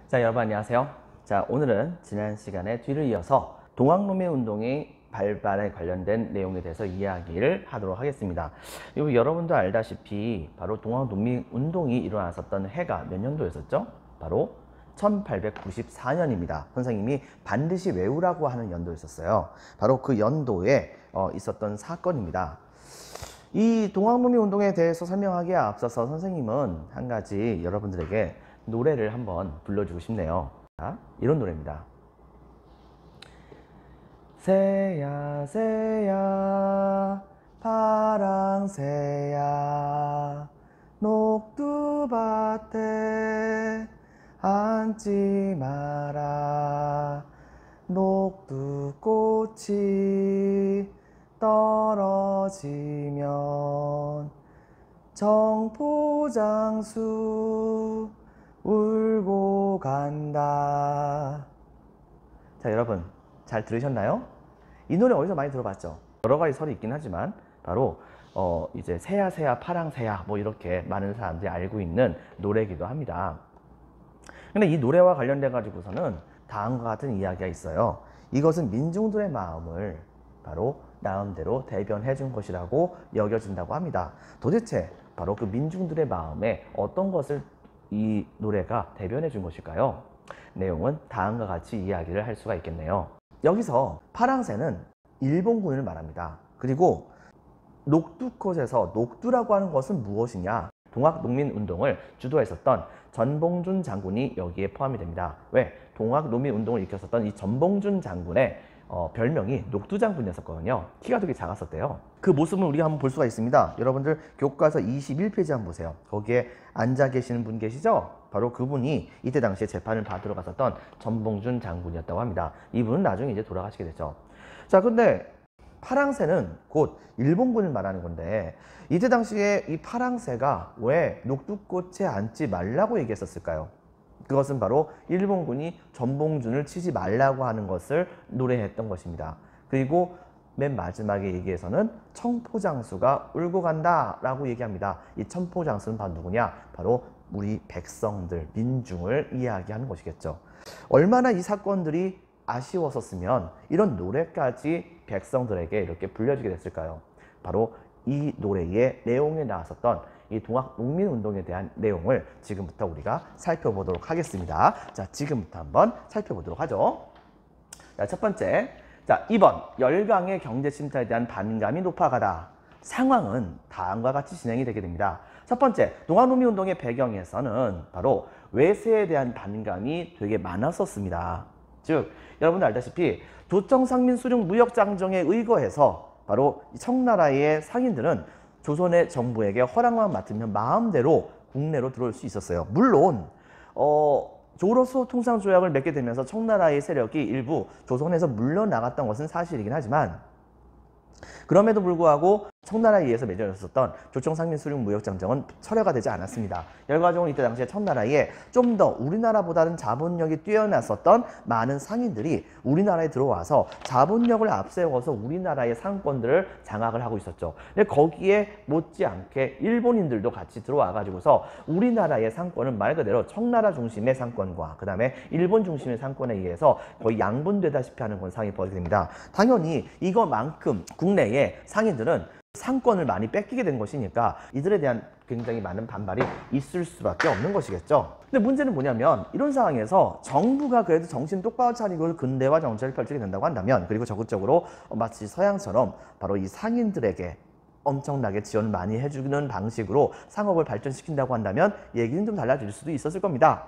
자, 여러분 안녕하세요. 자, 오늘은 지난 시간에 뒤를 이어서 동학농민운동의 발발에 관련된 내용에 대해서 이야기를 하도록 하겠습니다. 여러분도 알다시피 바로 동학농민운동이 일어났었던 해가 몇 년도였었죠? 바로 1894년입니다. 선생님이 반드시 외우라고 하는 연도였었어요. 바로 그 연도에 있었던 사건입니다. 이 동학농민운동에 대해서 설명하기에 앞서서 선생님은 한 가지 여러분들에게 노래를 한번 불러주고 싶네요. 자, 이런 노래입니다. 새야 새야 파랑새야 녹두밭에 앉지 마라 녹두꽃이 떨어지면 청포장수 울고 간다. 자, 여러분 잘 들으셨나요? 이 노래 어디서 많이 들어봤죠? 여러 가지 설이 있긴 하지만 바로 이제 새야 새야 파랑새야 뭐 이렇게 많은 사람들이 알고 있는 노래이기도 합니다. 근데 이 노래와 관련돼 가지고서는 다음과 같은 이야기가 있어요. 이것은 민중들의 마음을 바로 나름대로 대변해 준 것이라고 여겨진다고 합니다. 도대체 바로 그 민중들의 마음에 어떤 것을 이 노래가 대변해 준 것일까요? 내용은 다음과 같이 이야기를 할 수가 있겠네요. 여기서 파랑새는 일본군을 말합니다. 그리고 녹두꽃에서 녹두라고 하는 것은 무엇이냐? 동학농민운동을 주도했었던 전봉준 장군이 여기에 포함이 됩니다. 왜? 동학농민운동을 일으켰었던 이 전봉준 장군의 별명이 녹두장군이었었거든요. 키가 되게 작았었대요. 그 모습을 우리가 한번 볼 수가 있습니다. 여러분들 교과서 21페이지 한번 보세요. 거기에 앉아 계시는 분 계시죠? 바로 그분이 이때 당시에 재판을 받으러 갔었던 전봉준 장군이었다고 합니다. 이분은 나중에 이제 돌아가시게 됐죠. 자, 근데 파랑새는 곧 일본군을 말하는 건데 이때 당시에 이 파랑새가 왜 녹두꽃에 앉지 말라고 얘기했었을까요? 그것은 바로 일본군이 전봉준을 치지 말라고 하는 것을 노래했던 것입니다. 그리고 맨 마지막에 얘기에서는 청포장수가 울고 간다 라고 얘기합니다. 이 청포장수는 바로 누구냐? 바로 우리 백성들, 민중을 이야기하는 것이겠죠. 얼마나 이 사건들이 아쉬웠었으면 이런 노래까지 백성들에게 이렇게 불려지게 됐을까요? 바로 이 노래의 내용에 나왔었던 이 동학농민운동에 대한 내용을 지금부터 우리가 살펴보도록 하겠습니다. 자, 지금부터 한번 살펴보도록 하죠. 자, 첫 번째. 자, 2번. 열강의 경제침탈에 대한 반감이 높아가다. 상황은 다음과 같이 진행이 되게 됩니다. 첫 번째, 동학농민운동의 배경에서는 바로 외세에 대한 반감이 되게 많았었습니다. 즉, 여러분들 알다시피 조정상민수령 무역장정에 의거해서 바로 청나라의 상인들은 조선의 정부에게 허락만 맡으면 마음대로 국내로 들어올 수 있었어요. 물론 조로서 통상조약을 맺게 되면서 청나라의 세력이 일부 조선에서 물러나갔던 것은 사실이긴 하지만 그럼에도 불구하고 청나라에 의해서 맺어졌었던 조정상민수령 무역장정은 철회가 되지 않았습니다. 결과적으로 이때 당시에 청나라에 좀 더 우리나라보다는 자본력이 뛰어났었던 많은 상인들이 우리나라에 들어와서 자본력을 앞세워서 우리나라의 상권들을 장악을 하고 있었죠. 근데 거기에 못지않게 일본인들도 같이 들어와 가지고서 우리나라의 상권은 말 그대로 청나라 중심의 상권과 그 다음에 일본 중심의 상권에 의해서 거의 양분되다시피 하는 현상이 벌어지게 됩니다. 당연히 이거만큼 국내의 상인들은 상권을 많이 뺏기게 된 것이니까 이들에 대한 굉장히 많은 반발이 있을 수밖에 없는 것이겠죠. 근데 문제는 뭐냐면 이런 상황에서 정부가 그래도 정신 똑바로 차리고 근대화 정책을 펼치게 된다고 한다면 그리고 적극적으로 마치 서양처럼 바로 이 상인들에게 엄청나게 지원을 많이 해주는 방식으로 상업을 발전시킨다고 한다면 얘기는 좀 달라질 수도 있었을 겁니다.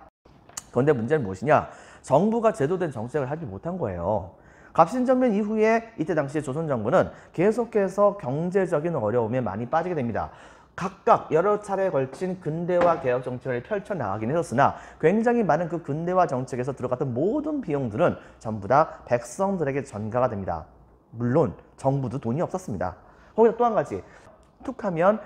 그런데 문제는 무엇이냐? 정부가 제도된 정책을 하지 못한 거예요. 갑신정변 이후에 이때 당시에 조선정부는 계속해서 경제적인 어려움에 많이 빠지게 됩니다. 각각 여러 차례에 걸친 근대화 개혁 정책을 펼쳐나가긴 했었으나 굉장히 많은 그 근대화 정책에서 들어갔던 모든 비용들은 전부 다 백성들에게 전가가 됩니다. 물론 정부도 돈이 없었습니다. 거기다 또 한 가지 툭하면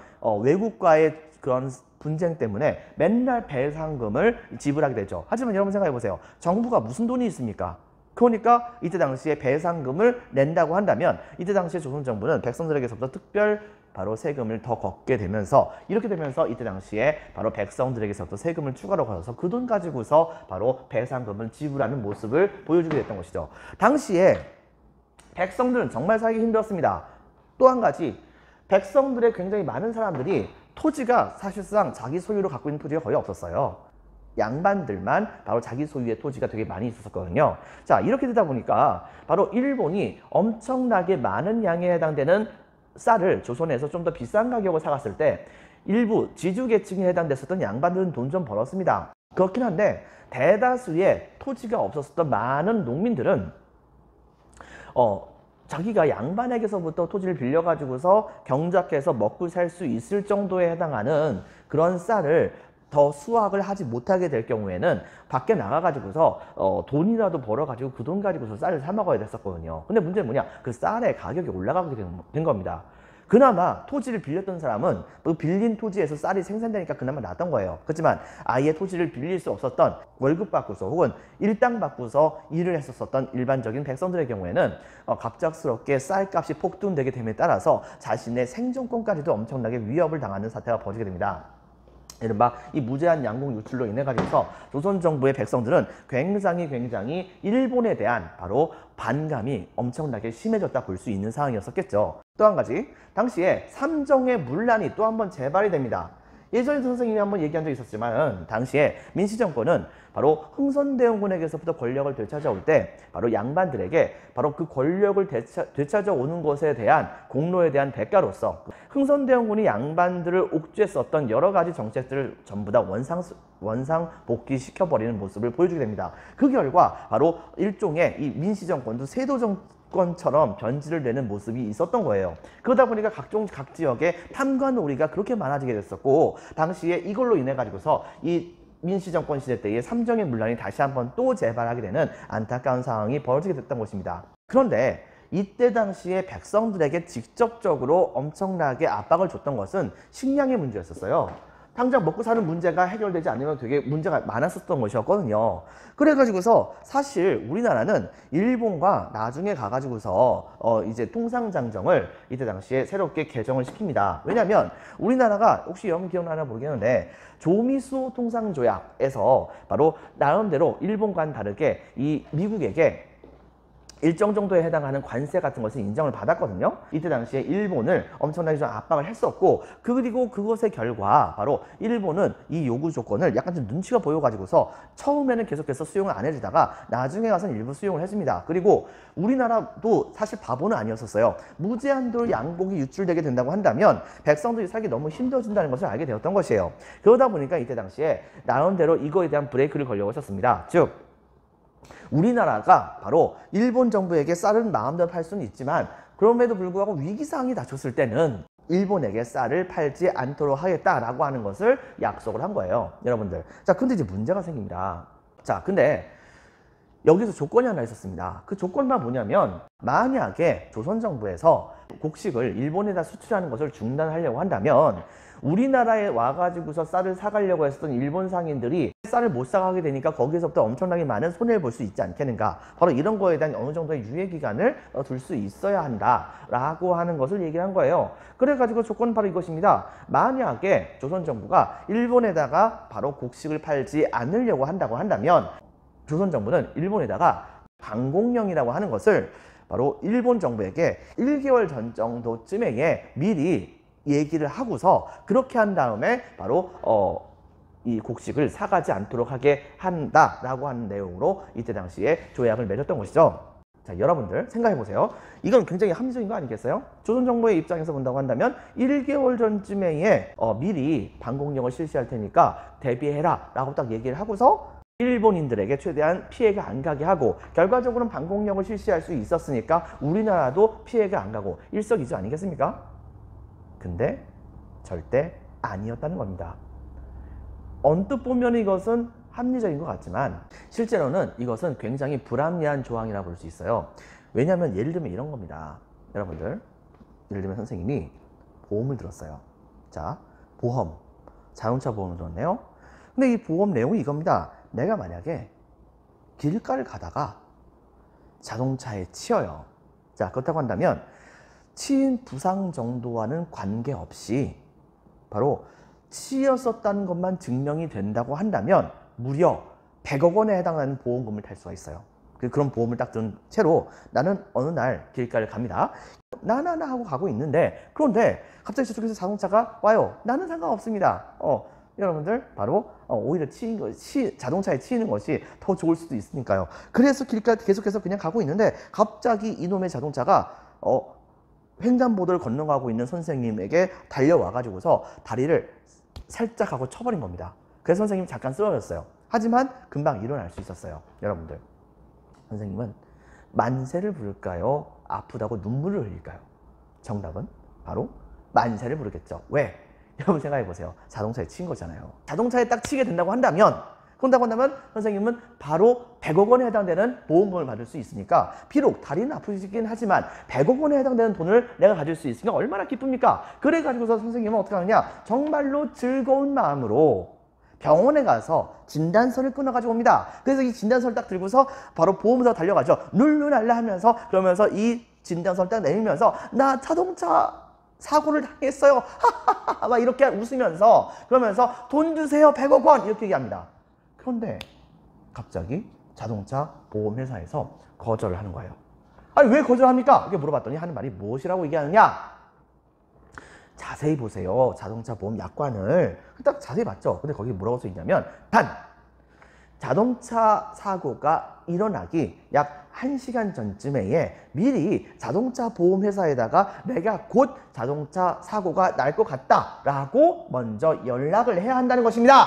외국과의 그런 분쟁 때문에 맨날 배상금을 지불하게 되죠. 하지만 여러분 생각해 보세요. 정부가 무슨 돈이 있습니까? 그러니까 이때 당시에 배상금을 낸다고 한다면 이때 당시에 조선정부는 백성들에게서부터 특별 바로 세금을 더 걷게 되면서 이렇게 되면서 이때 당시에 바로 백성들에게서부터 세금을 추가로 걷어서 그 돈 가지고서 바로 배상금을 지불하는 모습을 보여주게 됐던 것이죠. 당시에 백성들은 정말 살기 힘들었습니다. 또 한 가지, 백성들의 굉장히 많은 사람들이 토지가 사실상 자기 소유로 갖고 있는 토지가 거의 없었어요. 양반들만 바로 자기 소유의 토지가 되게 많이 있었거든요. 자, 이렇게 되다 보니까 바로 일본이 엄청나게 많은 양에 해당되는 쌀을 조선에서 좀 더 비싼 가격을 사갔을 때 일부 지주계층에 해당됐었던 양반들은 돈 좀 벌었습니다. 그렇긴 한데 대다수의 토지가 없었던 많은 농민들은 자기가 양반에게서부터 토지를 빌려가지고서 경작해서 먹고 살 수 있을 정도에 해당하는 그런 쌀을 더 수확을 하지 못하게 될 경우에는 밖에 나가가지고서 돈이라도 벌어가지고 그 돈 가지고서 쌀을 사 먹어야 됐었거든요. 근데 문제는 뭐냐? 그 쌀의 가격이 올라가게 된 겁니다. 그나마 토지를 빌렸던 사람은 그 빌린 토지에서 쌀이 생산되니까 그나마 낫던 거예요. 그렇지만 아예 토지를 빌릴 수 없었던 월급 받고서 혹은 일당 받고서 일을 했었던 일반적인 백성들의 경우에는 갑작스럽게 쌀값이 폭등되게 됨에 따라서 자신의 생존권까지도 엄청나게 위협을 당하는 사태가 벌어지게 됩니다. 이른바 이 무제한 양곡 유출로 인해 가지고서 조선 정부의 백성들은 굉장히 일본에 대한 바로 반감이 엄청나게 심해졌다 볼 수 있는 상황이었었겠죠. 또 한 가지, 당시에 삼정의 문란이 또 한 번 재발이 됩니다. 예전에 선생님이 한번 얘기한 적이 있었지만 당시에 민씨정권은 바로 흥선대원군에게서부터 권력을 되찾아올 때 바로 양반들에게 바로 그 권력을 되찾아오는 것에 대한 공로에 대한 대가로서 흥선대원군이 양반들을 옥죄했었던 여러 가지 정책들을 전부 다 원상복귀시켜버리는 모습을 보여주게 됩니다. 그 결과 바로 일종의 이 민씨정권도 세도정권처럼 변질을 내는 모습이 있었던 거예요. 그러다 보니까 각 지역에 탐관오리가 그렇게 많아지게 됐었고 당시에 이걸로 인해 가지고서 이 민씨정권 시대 때의 삼정의 문란이 다시 한번 또 재발하게 되는 안타까운 상황이 벌어지게 됐던 것입니다. 그런데 이때 당시에 백성들에게 직접적으로 엄청나게 압박을 줬던 것은 식량의 문제였었어요. 당장 먹고 사는 문제가 해결되지 않으면 되게 문제가 많았었던 것이었거든요. 그래가지고서 사실 우리나라는 일본과 나중에 가가지고서 이제 통상장정을 이때 당시에 새롭게 개정을 시킵니다. 왜냐하면 우리나라가 혹시 여러분 기억나나 모르겠는데 조미수 통상조약에서 바로 나름대로 일본과는 다르게 이 미국에게 일정 정도에 해당하는 관세 같은 것을 인정을 받았거든요. 이때 당시에 일본을 엄청나게 좀 압박을 했었고 그리고 그것의 결과 바로 일본은 이 요구 조건을 약간 좀 눈치가 보여가지고서 처음에는 계속해서 수용을 안 해주다가 나중에 가서는 일부 수용을 해줍니다. 그리고 우리나라도 사실 바보는 아니었었어요. 무제한도로 양곡이 유출되게 된다고 한다면 백성들이 살기 너무 힘들어진다는 것을 알게 되었던 것이에요. 그러다 보니까 이때 당시에 나름대로 이거에 대한 브레이크를 걸려고 하셨습니다. 즉 우리나라가 바로 일본 정부에게 쌀을 마음대로 팔 수는 있지만 그럼에도 불구하고 위기상황이 닥쳤을 때는 일본에게 쌀을 팔지 않도록 하겠다라고 하는 것을 약속을 한 거예요. 여러분들. 자, 근데 이제 문제가 생깁니다. 자, 근데 여기서 조건이 하나 있었습니다. 그 조건만 뭐냐면 만약에 조선 정부에서 곡식을 일본에다 수출하는 것을 중단하려고 한다면 우리나라에 와가지고서 쌀을 사가려고 했었던 일본 상인들이 쌀을 못 사가게 되니까 거기에서부터 엄청나게 많은 손해를 볼 수 있지 않겠는가. 바로 이런 거에 대한 어느 정도의 유예기간을 둘 수 있어야 한다라고 하는 것을 얘기를 한 거예요. 그래가지고 조건은 바로 이것입니다. 만약에 조선 정부가 일본에다가 바로 곡식을 팔지 않으려고 한다고 한다면 조선 정부는 일본에다가 방공령이라고 하는 것을 바로 일본 정부에게 1개월 전 정도쯤에 미리 얘기를 하고서 그렇게 한 다음에 바로 이 곡식을 사가지 않도록 하게 한다라고 하는 내용으로 이때 당시에 조약을 맺었던 것이죠. 자, 여러분들 생각해 보세요. 이건 굉장히 합리적인 거 아니겠어요? 조선 정부의 입장에서 본다고 한다면 1개월 전쯤에 미리 방공령을 실시할 테니까 대비해라 라고 딱 얘기를 하고서 일본인들에게 최대한 피해가 안 가게 하고 결과적으로는 방공령을 실시할 수 있었으니까 우리나라도 피해가 안 가고 일석이조 아니겠습니까? 근데 절대 아니었다는 겁니다. 언뜻 보면 이것은 합리적인 것 같지만 실제로는 이것은 굉장히 불합리한 조항이라 볼 수 있어요. 왜냐하면 예를 들면 이런 겁니다. 여러분들, 예를 들면 선생님이 보험을 들었어요. 자, 보험, 자동차 보험을 들었네요. 근데 이 보험 내용이 이겁니다. 내가 만약에 길가를 가다가 자동차에 치여요. 자, 그렇다고 한다면 치인 부상 정도와는 관계없이 바로 치였었다는 것만 증명이 된다고 한다면 무려 100억 원에 해당하는 보험금을 탈 수가 있어요. 그런 보험을 딱 든 채로 나는 어느 날 길가를 갑니다. 나나나 하고 가고 있는데, 그런데 갑자기 저쪽에서 자동차가 와요. 나는 상관없습니다. 여러분들 바로 오히려 자동차에 치이는 것이 더 좋을 수도 있으니까요. 그래서 길가 계속해서 그냥 가고 있는데 갑자기 이놈의 자동차가 횡단보도를 건너가고 있는 선생님에게 달려와가지고서 다리를 살짝 하고 쳐버린 겁니다. 그래서 선생님이 잠깐 쓰러졌어요. 하지만 금방 일어날 수 있었어요. 여러분들, 선생님은 만세를 부를까요? 아프다고 눈물을 흘릴까요? 정답은 바로 만세를 부르겠죠. 왜? 여러분 생각해 보세요. 자동차에 치인 거잖아요. 자동차에 딱 치게 된다고 한다면 선생님은 바로 100억 원에 해당되는 보험금을 받을 수 있으니까, 비록 다리는 아프시긴 하지만 100억 원에 해당되는 돈을 내가 가질 수 있으니까 얼마나 기쁩니까? 그래가지고서 선생님은 어떻게 하느냐, 정말로 즐거운 마음으로 병원에 가서 진단서를 끊어가지고 옵니다. 그래서 이 진단서를 딱 들고서 바로 보험사 달려가죠. 룰루랄라 하면서, 그러면서 이 진단서를 딱 내밀면서 나 자동차 사고를 당했어요. 하하하 막 이렇게 웃으면서, 그러면서 돈 주세요 100억 원 이렇게 얘기합니다. 그런데 갑자기 자동차 보험회사에서 거절을 하는 거예요. 아니 왜 거절합니까? 이렇게 물어봤더니 하는 말이 무엇이라고 얘기하느냐? 자세히 보세요. 자동차 보험 약관을 딱 자세히 봤죠. 근데 거기 뭐라고 써 있냐면, 단 자동차 사고가 일어나기 약 1시간 전쯤에 미리 자동차 보험회사에다가 내가 곧 자동차 사고가 날 것 같다라고 먼저 연락을 해야 한다는 것입니다.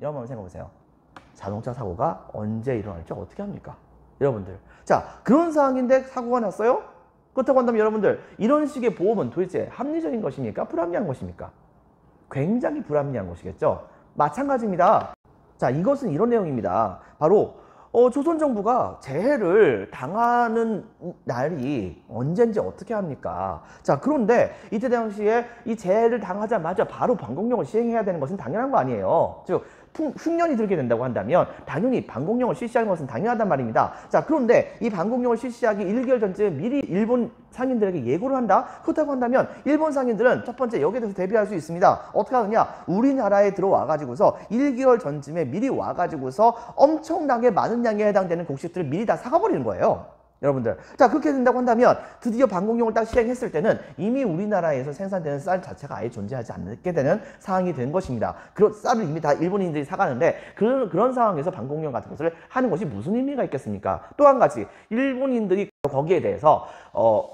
여러분 생각해 보세요. 자동차 사고가 언제 일어날지 어떻게 합니까? 여러분들, 자, 그런 상황인데 사고가 났어요? 그렇다고 한다면 여러분들, 이런 식의 보험은 도대체 합리적인 것입니까? 불합리한 것입니까? 굉장히 불합리한 것이겠죠. 마찬가지입니다. 자, 이것은 이런 내용입니다. 바로 조선정부가 재해를 당하는 날이 언젠지 어떻게 합니까? 자, 그런데 이때 당시에 이 재해를 당하자마자 바로 방공령을 시행해야 되는 것은 당연한 거 아니에요. 즉 흉년이 들게 된다고 한다면 당연히 방공령을 실시하는 것은 당연하단 말입니다. 자, 그런데 이 방공령을 실시하기 1개월 전쯤에 미리 일본 상인들에게 예고를 한다? 그렇다고 한다면 일본 상인들은 첫 번째 여기에 대해서 대비할 수 있습니다. 어떻게 하느냐? 우리나라에 들어와가지고서 1개월 전쯤에 미리 와가지고서 엄청나게 많은 양에 해당되는 곡식들을 미리 다 사가버리는 거예요. 여러분들, 자, 그렇게 된다고 한다면 드디어 방공령을 딱 시행했을 때는 이미 우리나라에서 생산되는 쌀 자체가 아예 존재하지 않게 되는 상황이 된 것입니다. 그런 쌀을 이미 다 일본인들이 사가는데 그런 상황에서 방공령 같은 것을 하는 것이 무슨 의미가 있겠습니까? 또 한 가지, 일본인들이 거기에 대해서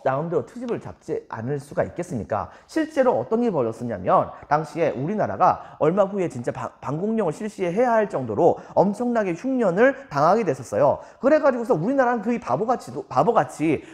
나름대로 트집을 잡지 않을 수가 있겠습니까? 실제로 어떤 일이 벌어졌냐면, 당시에 우리나라가 얼마 후에 진짜 방공령을 실시해야 할 정도로 엄청나게 흉년을 당하게 됐었어요. 그래가지고서 우리나라는 거의 바보같이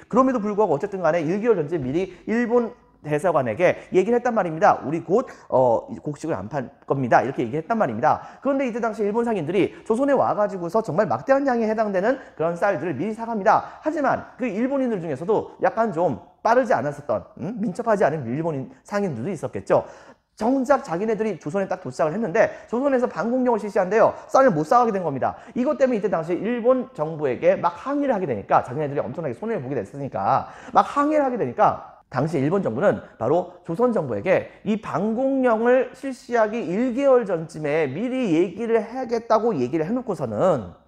그럼에도 불구하고 어쨌든 간에 1개월 전쯤 미리 일본 대사관에게 얘기를 했단 말입니다. 우리 곧 곡식을 안 팔 겁니다. 이렇게 얘기했단 말입니다. 그런데 이때 당시 일본 상인들이 조선에 와가지고서 정말 막대한 양에 해당되는 그런 쌀들을 미리 사갑니다. 하지만 그 일본인들 중에서도 약간 좀 빠르지 않았었던, 민첩하지 않은 일본인 상인들도 있었겠죠. 정작 자기네들이 조선에 딱 도착을 했는데 조선에서 방공령을 실시한대요. 쌀을 못 사가게 된 겁니다. 이것 때문에 이때 당시 일본 정부에게 막 항의를 하게 되니까, 자기네들이 엄청나게 손해를 보게 됐으니까 막 항의를 하게 되니까, 당시 일본 정부는 바로 조선 정부에게 이 방공령을 실시하기 1개월 전쯤에 미리 얘기를 해야겠다고 얘기를 해놓고서는,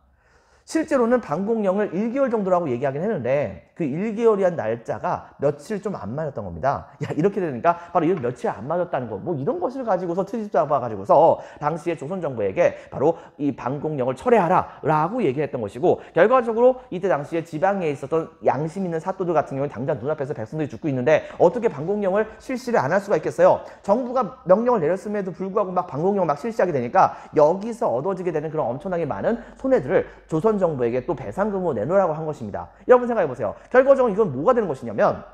실제로는 방공령을 1개월 정도라고 얘기하긴 했는데 그 1개월이란 날짜가 며칠 좀 안 맞았던 겁니다. 야, 이렇게 되니까 바로 이렇게 며칠 안 맞았다는 거, 뭐 이런 것을 가지고서 트집 잡아가지고서 당시에 조선 정부에게 바로 이 방공령을 철회하라 라고 얘기했던 것이고, 결과적으로 이때 당시에 지방에 있었던 양심 있는 사또들 같은 경우는 당장 눈앞에서 백성들이 죽고 있는데 어떻게 방공령을 실시를 안 할 수가 있겠어요? 정부가 명령을 내렸음에도 불구하고 막 방공령을 막 실시하게 되니까 여기서 얻어지게 되는 그런 엄청나게 많은 손해들을 조선 정부에게 또 배상금으로 내놓으라고 한 것입니다. 여러분 생각해 보세요. 결과적으로 이건 뭐가 되는 것이냐면,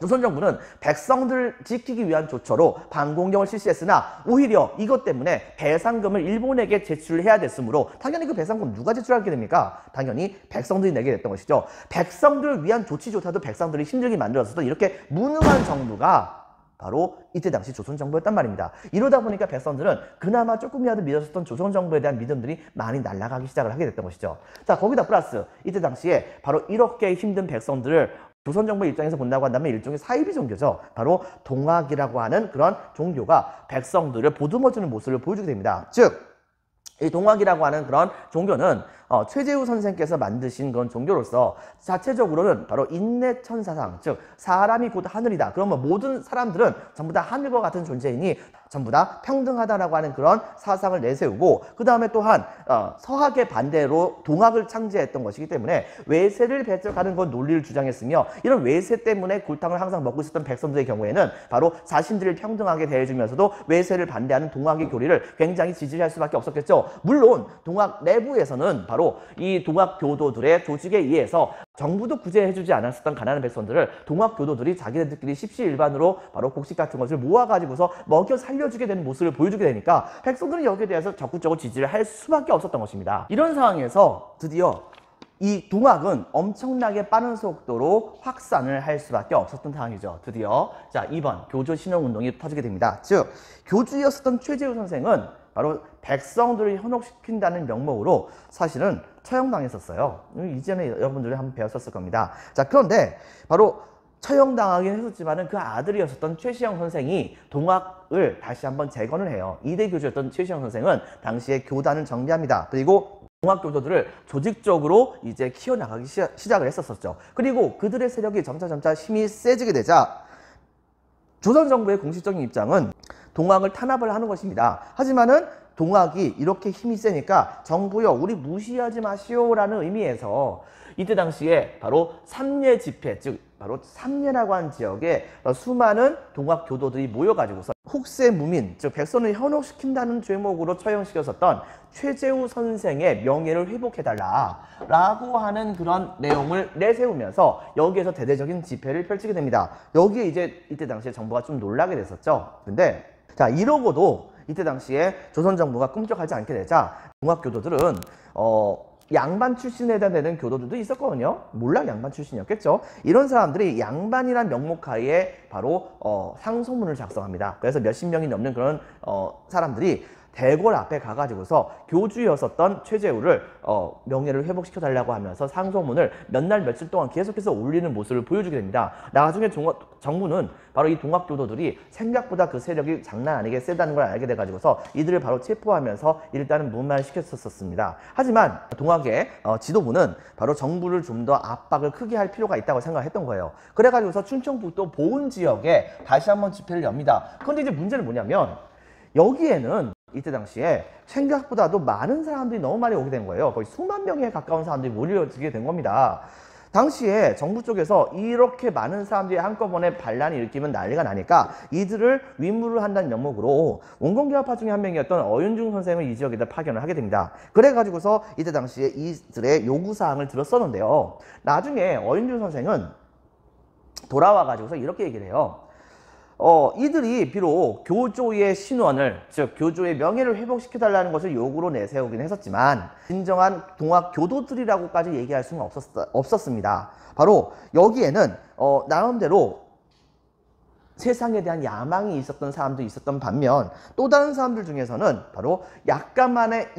조선 정부는 백성들을 지키기 위한 조처로 방공령을 실시했으나 오히려 이것 때문에 배상금을 일본에게 제출을 해야 됐으므로 당연히 그 배상금 누가 제출하게 됩니까? 당연히 백성들이 내게 됐던 것이죠. 백성들을 위한 조치조차도 백성들이 힘들게 만들어서 이렇게 무능한 정부가 바로 이때 당시 조선 정부였단 말입니다. 이러다 보니까 백성들은 그나마 조금이라도 믿었었던 조선 정부에 대한 믿음들이 많이 날아가기 시작을 하게 됐던 것이죠. 자, 거기다 플러스 이때 당시에 바로 이렇게 힘든 백성들을 조선 정부 입장에서 본다고 한다면 일종의 사이비 종교죠. 바로 동학이라고 하는 그런 종교가 백성들을 보듬어주는 모습을 보여주게 됩니다. 즉, 이 동학이라고 하는 그런 종교는 최재우 선생께서 만드신 그런 종교로서 자체적으로는 바로 인내천사상, 즉 사람이 곧 하늘이다. 그러면 모든 사람들은 전부 다 하늘과 같은 존재이니 전부 다 평등하다라고 하는 그런 사상을 내세우고, 그 다음에 또한 서학의 반대로 동학을 창제했던 것이기 때문에 외세를 배척하는 건 논리를 주장했으며, 이런 외세 때문에 골탕을 항상 먹고 있었던 백성들의 경우에는 바로 자신들을 평등하게 대해주면서도 외세를 반대하는 동학의 교리를 굉장히 지지할 수밖에 없었겠죠. 물론 동학 내부에서는 바로 이 동학 교도들의 조직에 의해서 정부도 구제해주지 않았었던 가난한 백성들을 동학 교도들이 자기네들끼리 십시일반으로 바로 곡식 같은 것을 모아가지고서 먹여 살려주게 되는 모습을 보여주게 되니까 백성들은 여기에 대해서 적극적으로 지지를 할 수밖에 없었던 것입니다. 이런 상황에서 드디어 이 동학은 엄청나게 빠른 속도로 확산을 할 수밖에 없었던 상황이죠. 드디어 자 2번 교조 신흥운동이 터지게 됩니다. 즉 교주였었던 최재우 선생은 바로 백성들을 현혹시킨다는 명목으로 사실은 처형당했었어요. 이전에 여러분들이 한번 배웠었을 겁니다. 자, 그런데 바로 처형당하긴 했었지만은 그 아들이었었던 최시영 선생이 동학을 다시 한번 재건을 해요. 2대 교주였던 최시영 선생은 당시에 교단을 정리합니다. 그리고 동학 교도들을 조직적으로 이제 키워나가기 시작을 했었죠. 그리고 그들의 세력이 점차 힘이 세지게 되자 조선 정부의 공식적인 입장은 동학을 탄압을 하는 것입니다. 하지만은 동학이 이렇게 힘이 세니까 정부여 우리 무시하지 마시오라는 의미에서 이때 당시에 바로 삼례 집회, 즉 바로 삼례라고 하는 지역에 수많은 동학 교도들이 모여가지고서 혹세 무민, 즉 백성을 현혹시킨다는 죄목으로 처형시켰었던 최재우 선생의 명예를 회복해달라 라고 하는 그런 내용을 내세우면서 여기에서 대대적인 집회를 펼치게 됩니다. 여기에 이제 이때 당시에 정부가 좀 놀라게 됐었죠. 근데 자 이러고도 이때 당시에 조선 정부가 꿈쩍하지 않게 되자 동학 교도들은 양반 출신에 되는 교도들도 있었거든요. 몰락 양반 출신이었겠죠. 이런 사람들이 양반이란 명목하에 바로 상소문을 작성합니다. 그래서 몇십 명이 넘는 그런 사람들이 대궐 앞에 가가지고서 교주였었던 최재우를 명예를 회복시켜달라고 하면서 상소문을 몇 날 며칠 동안 계속해서 올리는 모습을 보여주게 됩니다. 나중에 정부는 바로 이 동학교도들이 생각보다 그 세력이 장난 아니게 세다는 걸 알게 돼가지고서 이들을 바로 체포하면서 일단은 무마시켰었습니다. 하지만 동학의 지도부는 바로 정부를 좀 더 압박을 크게 할 필요가 있다고 생각했던 거예요. 그래가지고서 충청북도 보은 지역에 다시 한번 집회를 엽니다. 그런데 이제 문제는 뭐냐면 여기에는 이때 당시에 생각보다도 많은 사람들이 너무 많이 오게 된 거예요. 거의 수만 명에 가까운 사람들이 몰려지게 된 겁니다. 당시에 정부 쪽에서 이렇게 많은 사람들이 한꺼번에 반란이 일으키면 난리가 나니까 이들을 위무를 한다는 명목으로 원공개화파 중에 한 명이었던 어윤중 선생을 이 지역에다 파견을 하게 됩니다. 그래가지고서 이때 당시에 이들의 요구사항을 들었었는데요. 나중에 어윤중 선생은 돌아와가지고서 이렇게 얘기를 해요. 이들이 비록 교조의 신원을, 즉 교조의 명예를 회복시켜달라는 것을 요구로 내세우긴 했었지만 진정한 동학 교도들이라고까지 얘기할 수는 없었습니다. 바로 여기에는 나름대로 세상에 대한 야망이 있었던 사람도 있었던 반면 또 다른 사람들 중에서는 바로 약간만의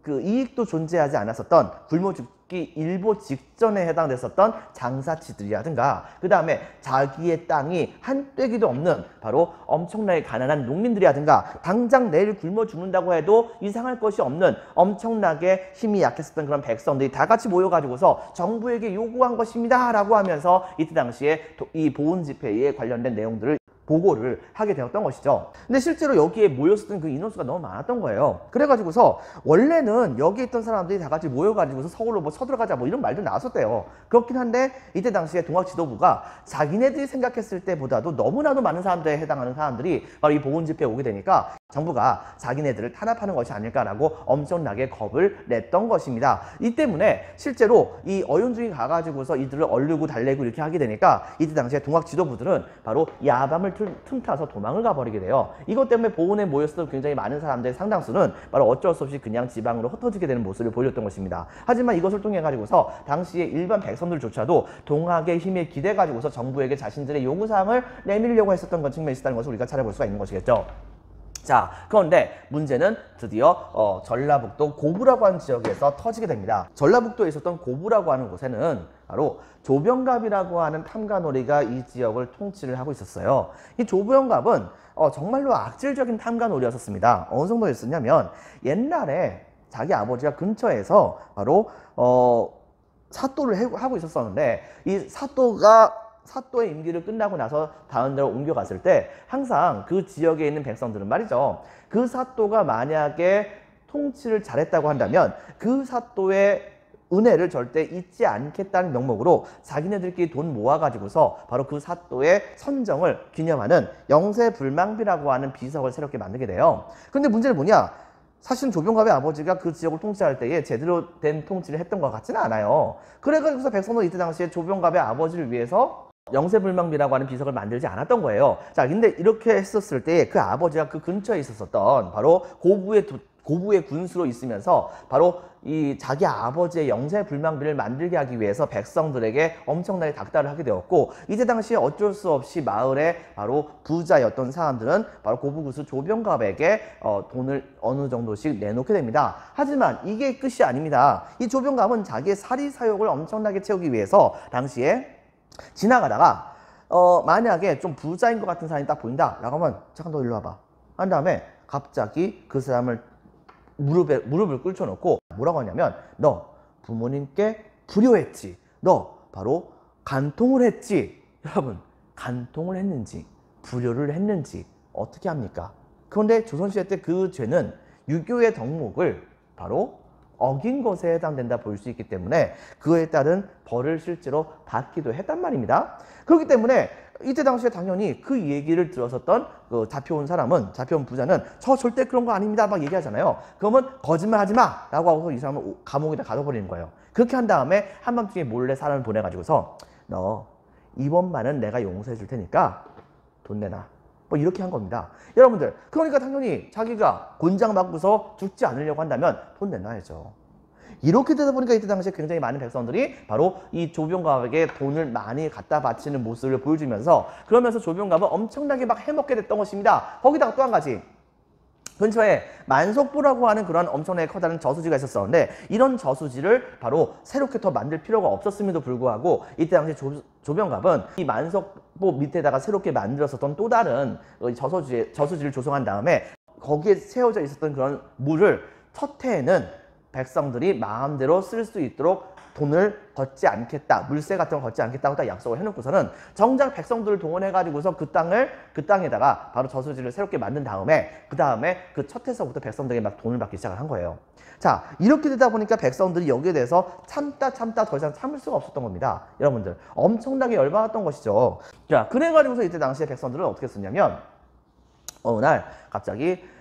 이익도 존재하지 않았었던 굶어 죽기 일보 직전에 해당됐었던 장사치들이라든가 그 다음에 자기의 땅이 한 떼기도 없는 바로 엄청나게 가난한 농민들이라든가 당장 내일 굶어 죽는다고 해도 이상할 것이 없는 엄청나게 힘이 약했었던 그런 백성들이 다 같이 모여가지고서 정부에게 요구한 것입니다 라고 하면서 이때 당시에 이 보훈 집회에 관련된 내용들을 보고를 하게 되었던 것이죠. 근데 실제로 여기에 모였었던 그 인원수가 너무 많았던 거예요. 그래가지고서 원래는 여기 있던 사람들이 다 같이 모여가지고서 서울로 뭐 서들어가자 뭐 이런 말도 나왔었대요. 그렇긴 한데 이때 당시에 동학 지도부가 자기네들이 생각했을 때보다도 너무나도 많은 사람들에 해당하는 사람들이 바로 이 보훈 집회에 오게 되니까 정부가 자기네들을 탄압하는 것이 아닐까라고 엄청나게 겁을 냈던 것입니다. 이 때문에 실제로 이 어윤중이 가가지고서 이들을 얼르고 달래고 이렇게 하게 되니까 이때 당시에 동학 지도부들은 바로 야밤을 틈타서 도망을 가버리게 돼요. 이것 때문에 보훈에 모였었던 굉장히 많은 사람들의 상당수는 바로 어쩔 수 없이 그냥 지방으로 흩어지게 되는 모습을 보였던 것입니다. 하지만 이것을 통해 가지고서 당시에 일반 백성들조차도 동학의 힘에 기대 가지고서 정부에게 자신들의 요구사항을 내밀려고 했었던 것 측면이 있었다는 것을 우리가 찾아볼 수가 있는 것이겠죠. 자, 그런데 문제는 드디어 전라북도 고부라고 하는 지역에서 터지게 됩니다. 전라북도에 있었던 고부라고 하는 곳에는 바로 조병갑이라고 하는 탐관오리가 이 지역을 통치를 하고 있었어요. 이 조병갑은 정말로 악질적인 탐관오리였었습니다. 어느 정도였었냐면 옛날에 자기 아버지가 근처에서 바로 사또를 하고 있었었는데 이 사또의 임기를 끝나고 나서 다른 데로 옮겨갔을 때 항상 그 지역에 있는 백성들은 말이죠. 그 사또가 만약에 통치를 잘했다고 한다면 그 사또의 은혜를 절대 잊지 않겠다는 명목으로 자기네들끼리 돈 모아가지고서 바로 그 사또의 선정을 기념하는 영세불망비라고 하는 비석을 새롭게 만들게 돼요. 그런데 문제는 뭐냐? 사실은 조병갑의 아버지가 그 지역을 통치할 때에 제대로 된 통치를 했던 것 같지는 않아요. 그래가지고서 백성들은 이때 당시에 조병갑의 아버지를 위해서 영세불망비라고 하는 비석을 만들지 않았던 거예요. 자, 근데 이렇게 했었을 때 그 아버지가 그 근처에 있었던 바로 고부의 군수로 있으면서 바로 이 자기 아버지의 영세불망비를 만들게 하기 위해서 백성들에게 엄청나게 닥달을 하게 되었고, 이때 당시에 어쩔 수 없이 마을에 바로 부자였던 사람들은 바로 고부군수 조병갑에게 돈을 어느 정도씩 내놓게 됩니다. 하지만 이게 끝이 아닙니다. 이 조병갑은 자기의 사리사욕을 엄청나게 채우기 위해서 당시에 지나가다가 만약에 좀 부자인 것 같은 사람이 딱 보인다 라고 하면 잠깐 너 일로 와봐 한 다음에 갑자기 그 사람을 무릎을 꿇혀놓고 뭐라고 하냐면 너 부모님께 불효했지, 너 바로 간통을 했지. 여러분, 간통을 했는지 불효를 했는지 어떻게 합니까? 그런데 조선시대 때 그 죄는 유교의 덕목을 바로 어긴 것에 해당된다 볼 수 있기 때문에 그에 따른 벌을 실제로 받기도 했단 말입니다. 그렇기 때문에 이때 당시에 당연히 그 얘기를 들었었던 그 잡혀온 부자는 저 절대 그런 거 아닙니다 막 얘기하잖아요. 그러면 거짓말 하지 마 라고 하고서 이 사람을 감옥에다 가둬버리는 거예요. 그렇게 한 다음에 한밤중에 몰래 사람을 보내가지고서 너 이번만은 내가 용서해 줄 테니까 돈 내놔, 뭐 이렇게 한 겁니다. 여러분들, 그러니까 당연히 자기가 곤장 맞고서 죽지 않으려고 한다면 돈 내놔야죠. 이렇게 되다 보니까 이때 당시에 굉장히 많은 백성들이 바로 이 조병갑에게 돈을 많이 갖다 바치는 모습을 보여주면서, 그러면서 조병갑은 엄청나게 막 해먹게 됐던 것입니다. 거기다가 또 한 가지, 근처에 만석부라고 하는 그런 엄청나게 커다란 저수지가 있었었는데 이런 저수지를 바로 새롭게 더 만들 필요가 없었음에도 불구하고 이때 당시 조병갑은 이 만석부 밑에다가 새롭게 만들었었던 또 다른 저수지를 조성한 다음에 거기에 세워져 있었던 그런 물을 첫 해에는 백성들이 마음대로 쓸 수 있도록 돈을 걷지 않겠다, 물세 같은 거 걷지 않겠다고 딱 약속을 해놓고서는 정작 백성들을 동원해가지고서 그 땅에다가 바로 저수지를 새롭게 만든 다음에 그 첫 해서부터 백성들에게 막 돈을 받기 시작을 한 거예요. 자, 이렇게 되다 보니까 백성들이 여기에 대해서 참다 더 이상 참을 수가 없었던 겁니다. 여러분들, 엄청나게 열받았던 것이죠. 자, 그래가지고서 이때 당시에 백성들은 어떻게 했었냐면 어느 날 갑자기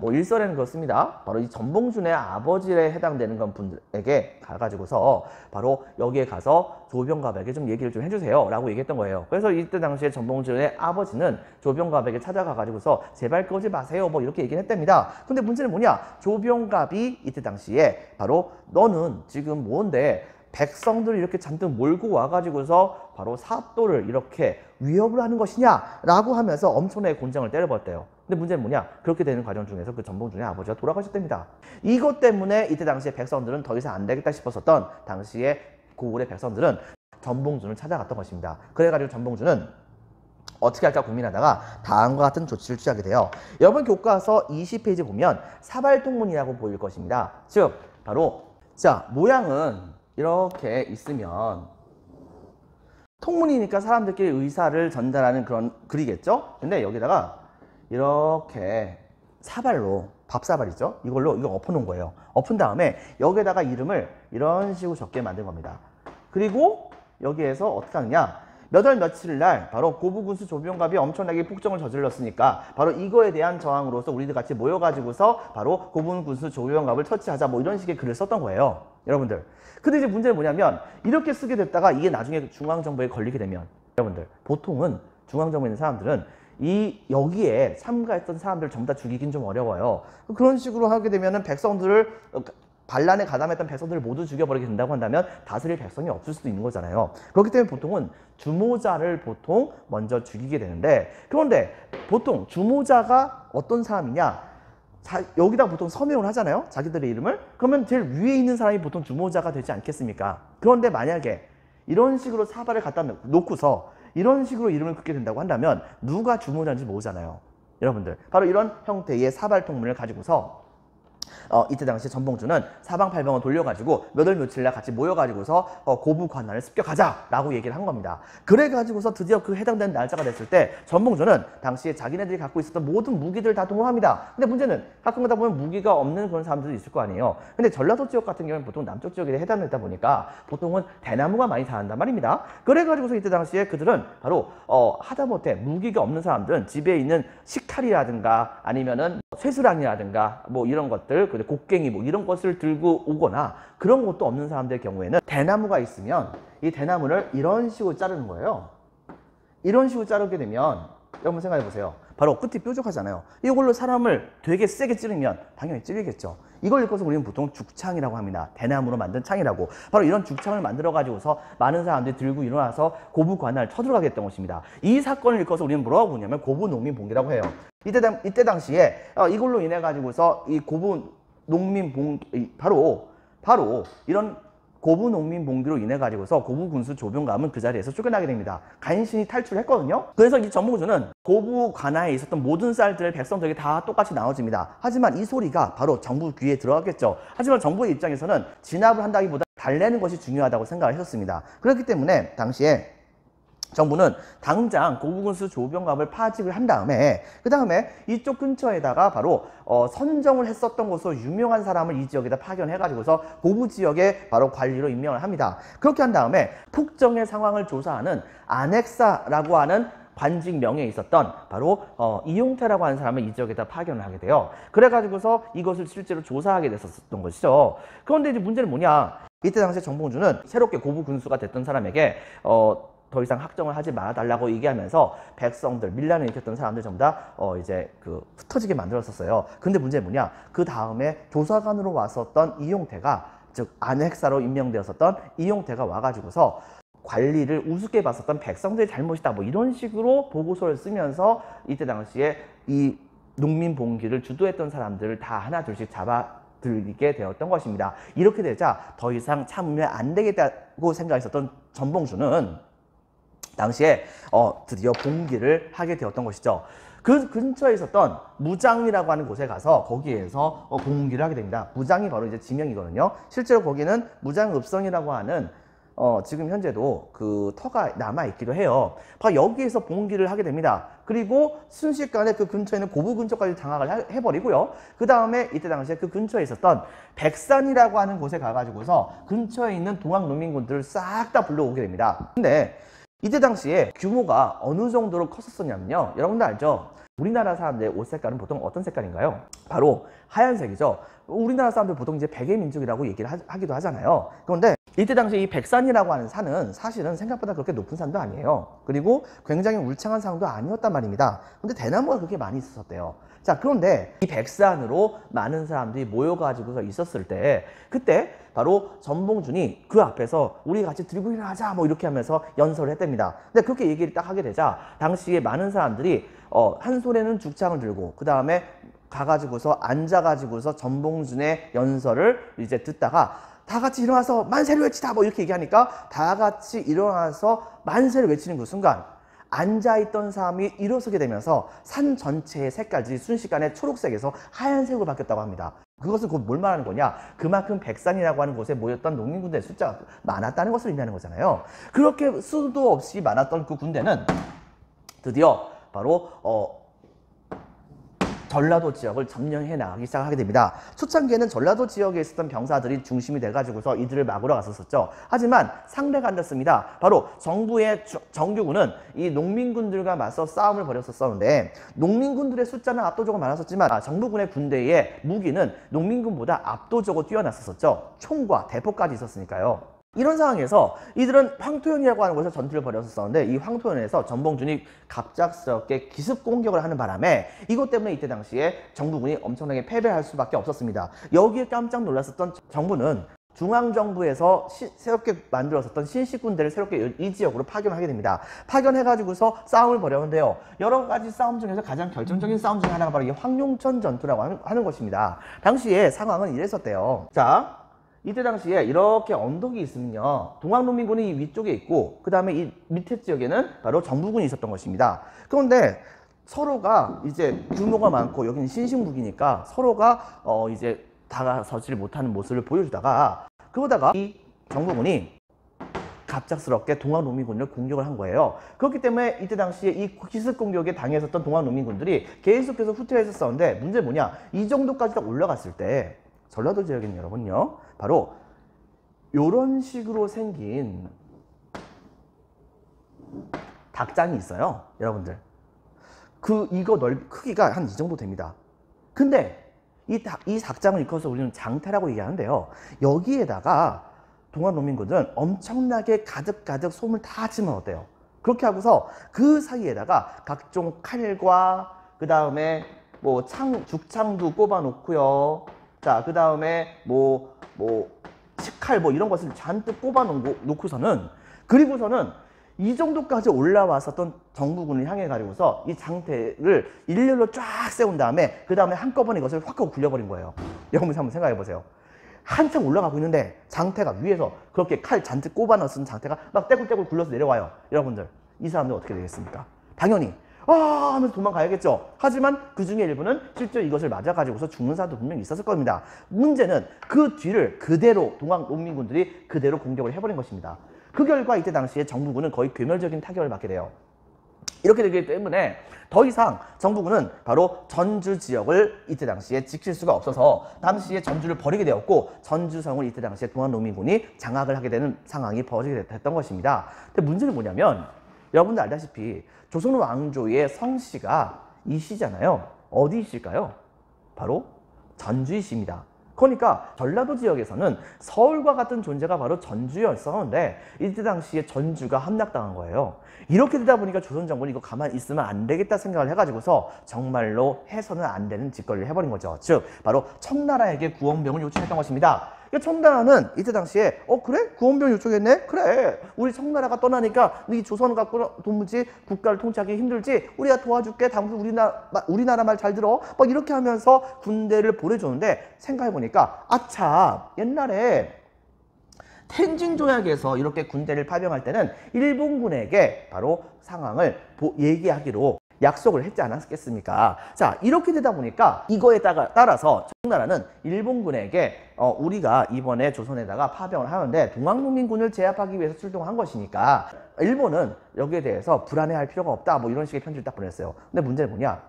일설에는 그렇습니다. 바로 이 전봉준의 아버지에 해당되는 그런 분들에게 가가지고서 바로 여기에 가서 조병갑에게 좀 얘기를 좀 해주세요 라고 얘기했던 거예요. 그래서 이때 당시에 전봉준의 아버지는 조병갑에게 찾아가가지고서 제발 그러지 마세요 뭐 이렇게 얘기를 했답니다. 근데 문제는 뭐냐, 조병갑이 이때 당시에 바로 너는 지금 뭔데 백성들을 이렇게 잔뜩 몰고 와가지고서 바로 사또를 이렇게 위협을 하는 것이냐 라고 하면서 엄청나게 곤장을 때려버렸대요. 근데 문제는 뭐냐, 그렇게 되는 과정 중에서 그 전봉준의 아버지가 돌아가셨답니다. 이것 때문에 이때 당시에 백성들은 더 이상 안 되겠다 싶었었던 당시에 고을의 백성들은 전봉준을 찾아갔던 것입니다. 그래가지고 전봉준은 어떻게 할까 고민하다가 다음과 같은 조치를 취하게 돼요. 여러분 교과서 20페이지 보면 사발통문이라고 보일 것입니다. 즉 바로 자, 모양은 이렇게 있으면 통문이니까 사람들끼리 의사를 전달하는 그런 글이겠죠. 근데 여기다가 이렇게 사발로, 밥사발이죠, 이거 엎어놓은 거예요. 엎은 다음에 여기에다가 이름을 이런 식으로 적게 만든 겁니다. 그리고 여기에서 어떻게 하느냐, 몇 월 며칠 날 바로 고부군수 조병갑이 엄청나게 폭정을 저질렀으니까 바로 이거에 대한 저항으로서 우리들 같이 모여가지고서 바로 고부군수 조병갑을 처치하자 뭐 이런 식의 글을 썼던 거예요. 여러분들, 근데 이제 문제는 뭐냐면 이렇게 쓰게 됐다가 이게 나중에 중앙정부에 걸리게 되면, 여러분들, 보통은 중앙정부에 있는 사람들은 여기에 참가했던 사람들을 전부 다 죽이긴 좀 어려워요. 그런 식으로 하게 되면은 반란에 가담했던 백성들을 모두 죽여버리게 된다고 한다면 다스릴 백성이 없을 수도 있는 거잖아요. 그렇기 때문에 보통은 주모자를 먼저 죽이게 되는데, 그런데 보통 주모자가 어떤 사람이냐, 여기다 보통 서명을 하잖아요, 자기들의 이름을. 그러면 제일 위에 있는 사람이 보통 주모자가 되지 않겠습니까? 그런데 만약에 이런 식으로 사발을 갖다 놓고서 이런 식으로 이름을 긋게 된다고 한다면 누가 주문한지 모르잖아요. 여러분들 바로 이런 형태의 사발 통문을 가지고서 이때 당시 전봉주는 사방팔방을 돌려가지고 몇 월 며칠 날 같이 모여가지고서 고부 관할을 습격하자라고 얘기를 한 겁니다. 그래가지고서 드디어 그 해당되는 날짜가 됐을 때 전봉주는 당시에 자기네들이 갖고 있었던 모든 무기들을 다 동원합니다. 근데 문제는 가끔 가다 보면 무기가 없는 그런 사람들도 있을 거 아니에요. 근데 전라도 지역 같은 경우는 보통 남쪽 지역에 해당되다 보니까 보통은 대나무가 많이 자란단 말입니다. 그래가지고서 이때 당시에 그들은 바로 하다못해 무기가 없는 사람들은 집에 있는 식칼이라든가 아니면은 쇠수랑이라든가 뭐 이런 것들, 곡괭이 뭐 이런 것을 들고 오거나 그런 것도 없는 사람들의 경우에는 대나무가 있으면 이 대나무를 이런 식으로 자르는 거예요. 이런 식으로 자르게 되면 여러분 생각해 보세요. 바로 끝이 뾰족하잖아요. 이걸로 사람을 되게 세게 찌르면 당연히 찔리겠죠. 이걸 읽어서 우리는 보통 죽창이라고 합니다. 대나무로 만든 창이라고. 바로 이런 죽창을 만들어 가지고서 많은 사람들이 들고 일어나서 고부 관할을 쳐들어가게 했던 것입니다. 이 사건을 읽어서 우리는 뭐라고 부르냐면 고부 농민 봉기라고 해요. 이때 당시에 이걸로 인해 가지고서 이 고부 농민 봉기 바로 이런 고부 농민 봉기로 인해 가지고서 고부 군수 조병감은 그 자리에서 쫓겨나게 됩니다. 간신히 탈출했거든요. 그래서 이 전봉주는 고부 관하에 있었던 모든 쌀들을 백성들에게 다 똑같이 나눠집니다. 하지만 이 소리가 바로 정부 귀에 들어갔겠죠. 하지만 정부의 입장에서는 진압을 한다기보다 달래는 것이 중요하다고 생각을 했었습니다. 그렇기 때문에 당시에 정부는 당장 고부군수 조병감을 파직을 한 다음에 그 다음에 이쪽 근처에다가 바로 선정을 했었던 곳으로 유명한 사람을 이 지역에다 파견해 가지고서 고부 지역에 바로 관리로 임명을 합니다. 그렇게 한 다음에 폭정의 상황을 조사하는 안핵사라고 하는 관직 명예에 있었던 바로 이용태라고 하는 사람을 이 지역에다 파견을 하게 돼요. 그래가지고서 이것을 실제로 조사하게 됐었던 것이죠. 그런데 이제 문제는 뭐냐? 이때 당시에 정봉주는 새롭게 고부 군수가 됐던 사람에게 더 이상 학정을 하지 말아달라고 얘기하면서 백성들, 밀란을 일으켰던 사람들 전부 다 이제 흩어지게 만들었었어요. 근데 문제는 뭐냐? 그 다음에 조사관으로 왔었던 이용태가, 즉 안핵사로 임명되었었던 이용태가 와가지고서 관리를 우습게 봤었던 백성들의 잘못이다, 뭐 이런 식으로 보고서를 쓰면서 이때 당시에 이 농민 봉기를 주도했던 사람들을 다 하나 둘씩 잡아들이게 되었던 것입니다. 이렇게 되자 더 이상 참으면 안 되겠다고 생각했었던 전봉주는 당시에 드디어 봉기를 하게 되었던 것이죠. 그 근처에 있었던 무장이라고 하는 곳에 가서 거기에서 봉기를 하게 됩니다. 무장이 바로 이제 지명이거든요. 실제로 거기는 무장읍성이라고 하는 지금 현재도 그 터가 남아있기도 해요. 바로 여기에서 봉기를 하게 됩니다. 그리고 순식간에 그 근처에 있는 고부 근처까지 장악을 해버리고요. 그 다음에 이때 당시에 그 근처에 있었던 백산이라고 하는 곳에 가가지고서 근처에 있는 동학 농민군들을 싹 다 불러오게 됩니다. 근데 이때 당시에 규모가 어느 정도로 컸었냐면요. 여러분들 알죠? 우리나라 사람들의 옷 색깔은 보통 어떤 색깔인가요? 바로 하얀색이죠. 우리나라 사람들 보통 이제 백의 민족이라고 얘기를 하기도 하잖아요. 그런데 이때 당시 이 백산이라고 하는 산은 사실은 생각보다 그렇게 높은 산도 아니에요. 그리고 굉장히 울창한 산도 아니었단 말입니다. 근데 대나무가 그렇게 많이 있었대요. 자, 그런데 이 백산으로 많은 사람들이 모여가지고서 있었을 때 그때 바로 전봉준이 그 앞에서 우리 같이 들고 일어나자 뭐 이렇게 하면서 연설을 했답니다. 근데 그렇게 얘기를 딱 하게 되자 당시에 많은 사람들이 한 손에는 죽창을 들고 그 다음에 가가지고서 앉아가지고서 전봉준의 연설을 이제 듣다가 다 같이 일어나서 만세를 외치다 뭐 이렇게 얘기하니까 다 같이 일어나서 만세를 외치는 그 순간 앉아있던 사람이 일어서게 되면서 산 전체의 색깔들이 순식간에 초록색에서 하얀색으로 바뀌었다고 합니다. 그것은 곧 뭘 말하는 거냐? 그만큼 백산이라고 하는 곳에 모였던 농민군대의 숫자가 많았다는 것을 의미하는 거잖아요. 그렇게 수도 없이 많았던 그 군대는 드디어 바로 전라도 지역을 점령해 나가기 시작하게 됩니다. 초창기에는 전라도 지역에 있었던 병사들이 중심이 돼가지고서 이들을 막으러 갔었죠. 하지만 상대가 안 됐습니다. 바로 정부의 정규군은 이 농민군들과 맞서 싸움을 벌였었는데 농민군들의 숫자는 압도적으로 많았었지만 정부군의 군대의 무기는 농민군보다 압도적으로 뛰어났었죠. 총과 대포까지 있었으니까요. 이런 상황에서 이들은 황토현이라고 하는 곳에서 전투를 벌였었는데 이 황토현에서 전봉준이 갑작스럽게 기습 공격을 하는 바람에 이것 때문에 이때 당시에 정부군이 엄청나게 패배할 수밖에 없었습니다. 여기에 깜짝 놀랐었던 정부는 중앙정부에서 새롭게 만들었었던 신식군대를 새롭게 이 지역으로 파견하게 됩니다. 파견해가지고서 싸움을 벌였는데요. 여러 가지 싸움 중에서 가장 결정적인 싸움 중에 하나가 바로 이 황룡천 전투라고 하는 것입니다. 당시에 상황은 이랬었대요. 자, 이때 당시에 이렇게 언덕이 있으면요, 동학농민군이 이 위쪽에 있고 그 다음에 이 밑에 지역에는 바로 정부군이 있었던 것입니다. 그런데 서로가 이제 규모가 많고 여기는 신식무기니까 서로가 이제 다가서질 못하는 모습을 보여주다가, 그러다가 이 정부군이 갑작스럽게 동학농민군을 공격을 한 거예요. 그렇기 때문에 이때 당시에 이 기습 공격에 당했었던 동학농민군들이 계속해서 후퇴했었는데, 문제는 뭐냐, 이 정도까지 딱 올라갔을 때 전라도 지역에는 여러분요, 바로 요런 식으로 생긴 닭장이 있어요. 여러분들, 이거 크기가 한 이 정도 됩니다. 근데 이 닭장을 일컬어서 우리는 장태라고 얘기하는데요, 여기에다가 동학농민군들은 엄청나게 가득가득 솜을 다 집어넣었대요. 그렇게 하고서 그 사이에다가 각종 칼과 그 다음에 뭐 죽창도 꼽아 놓고요. 자, 그 다음에 식칼 이런 것을 잔뜩 꼽아 놓고서는, 그리고서는 이 정도까지 올라왔었던 정부군을 향해 가지고서 이 장태를 일렬로 쫙 세운 다음에 그 다음에 한꺼번에 이것을 확 하고 굴려버린 거예요. 여러분 한번 생각해 보세요. 한참 올라가고 있는데 장태가 위에서 그렇게 칼 잔뜩 꼽아 넣은 장태가 막 떼굴떼굴 굴러서 내려와요. 여러분들, 이 사람들 어떻게 되겠습니까? 당연히 하면서 도망가야겠죠. 하지만 그 중에 일부는 실제 이것을 맞아가지고서 죽는 사람도 분명히 있었을 겁니다. 문제는 그 뒤를 그대로 동학농민군들이 그대로 공격을 해버린 것입니다. 그 결과 이때 당시에 정부군은 거의 괴멸적인 타격을 받게 돼요. 이렇게 되기 때문에 더 이상 정부군은 바로 전주 지역을 이때 당시에 지킬 수가 없어서 당시에 전주를 버리게 되었고, 전주성을 이때 당시에 동학농민군이 장악을 하게 되는 상황이 벌어지게 됐던 것입니다. 근데 문제는 뭐냐면, 여러분들 알다시피 조선 왕조의 성씨가 이씨잖아요. 어디 이씨일까요? 바로 전주이 씨입니다. 그러니까 전라도 지역에서는 서울과 같은 존재가 바로 전주였었는데 이때 당시에 전주가 함락당한 거예요. 이렇게 되다 보니까 조선 정부는 이거 가만히 있으면 안 되겠다 생각을 해가지고서 정말로 해서는 안 되는 짓거리를 해버린 거죠. 즉 바로 청나라에게 구원병을 요청했던 것입니다. 청나라는 이때 당시에 그래? 구원병 요청했네? 그래, 우리 청나라가 떠나니까 네 조선 갖고 도무지 국가를 통치하기 힘들지, 우리가 도와줄게, 당신 우리나라 말 잘 들어, 막 이렇게 하면서 군대를 보내줬는데, 생각해보니까 아차, 옛날에 텐진 조약에서 이렇게 군대를 파병할 때는 일본군에게 바로 상황을 얘기하기로 약속을 했지 않았겠습니까? 자, 이렇게 되다 보니까 이거에 따라서 청나라는 일본군에게 우리가 이번에 조선에다가 파병을 하는데 동학농민군을 제압하기 위해서 출동한 것이니까 일본은 여기에 대해서 불안해할 필요가 없다, 이런 식의 편지를 딱 보냈어요. 근데 문제는 뭐냐,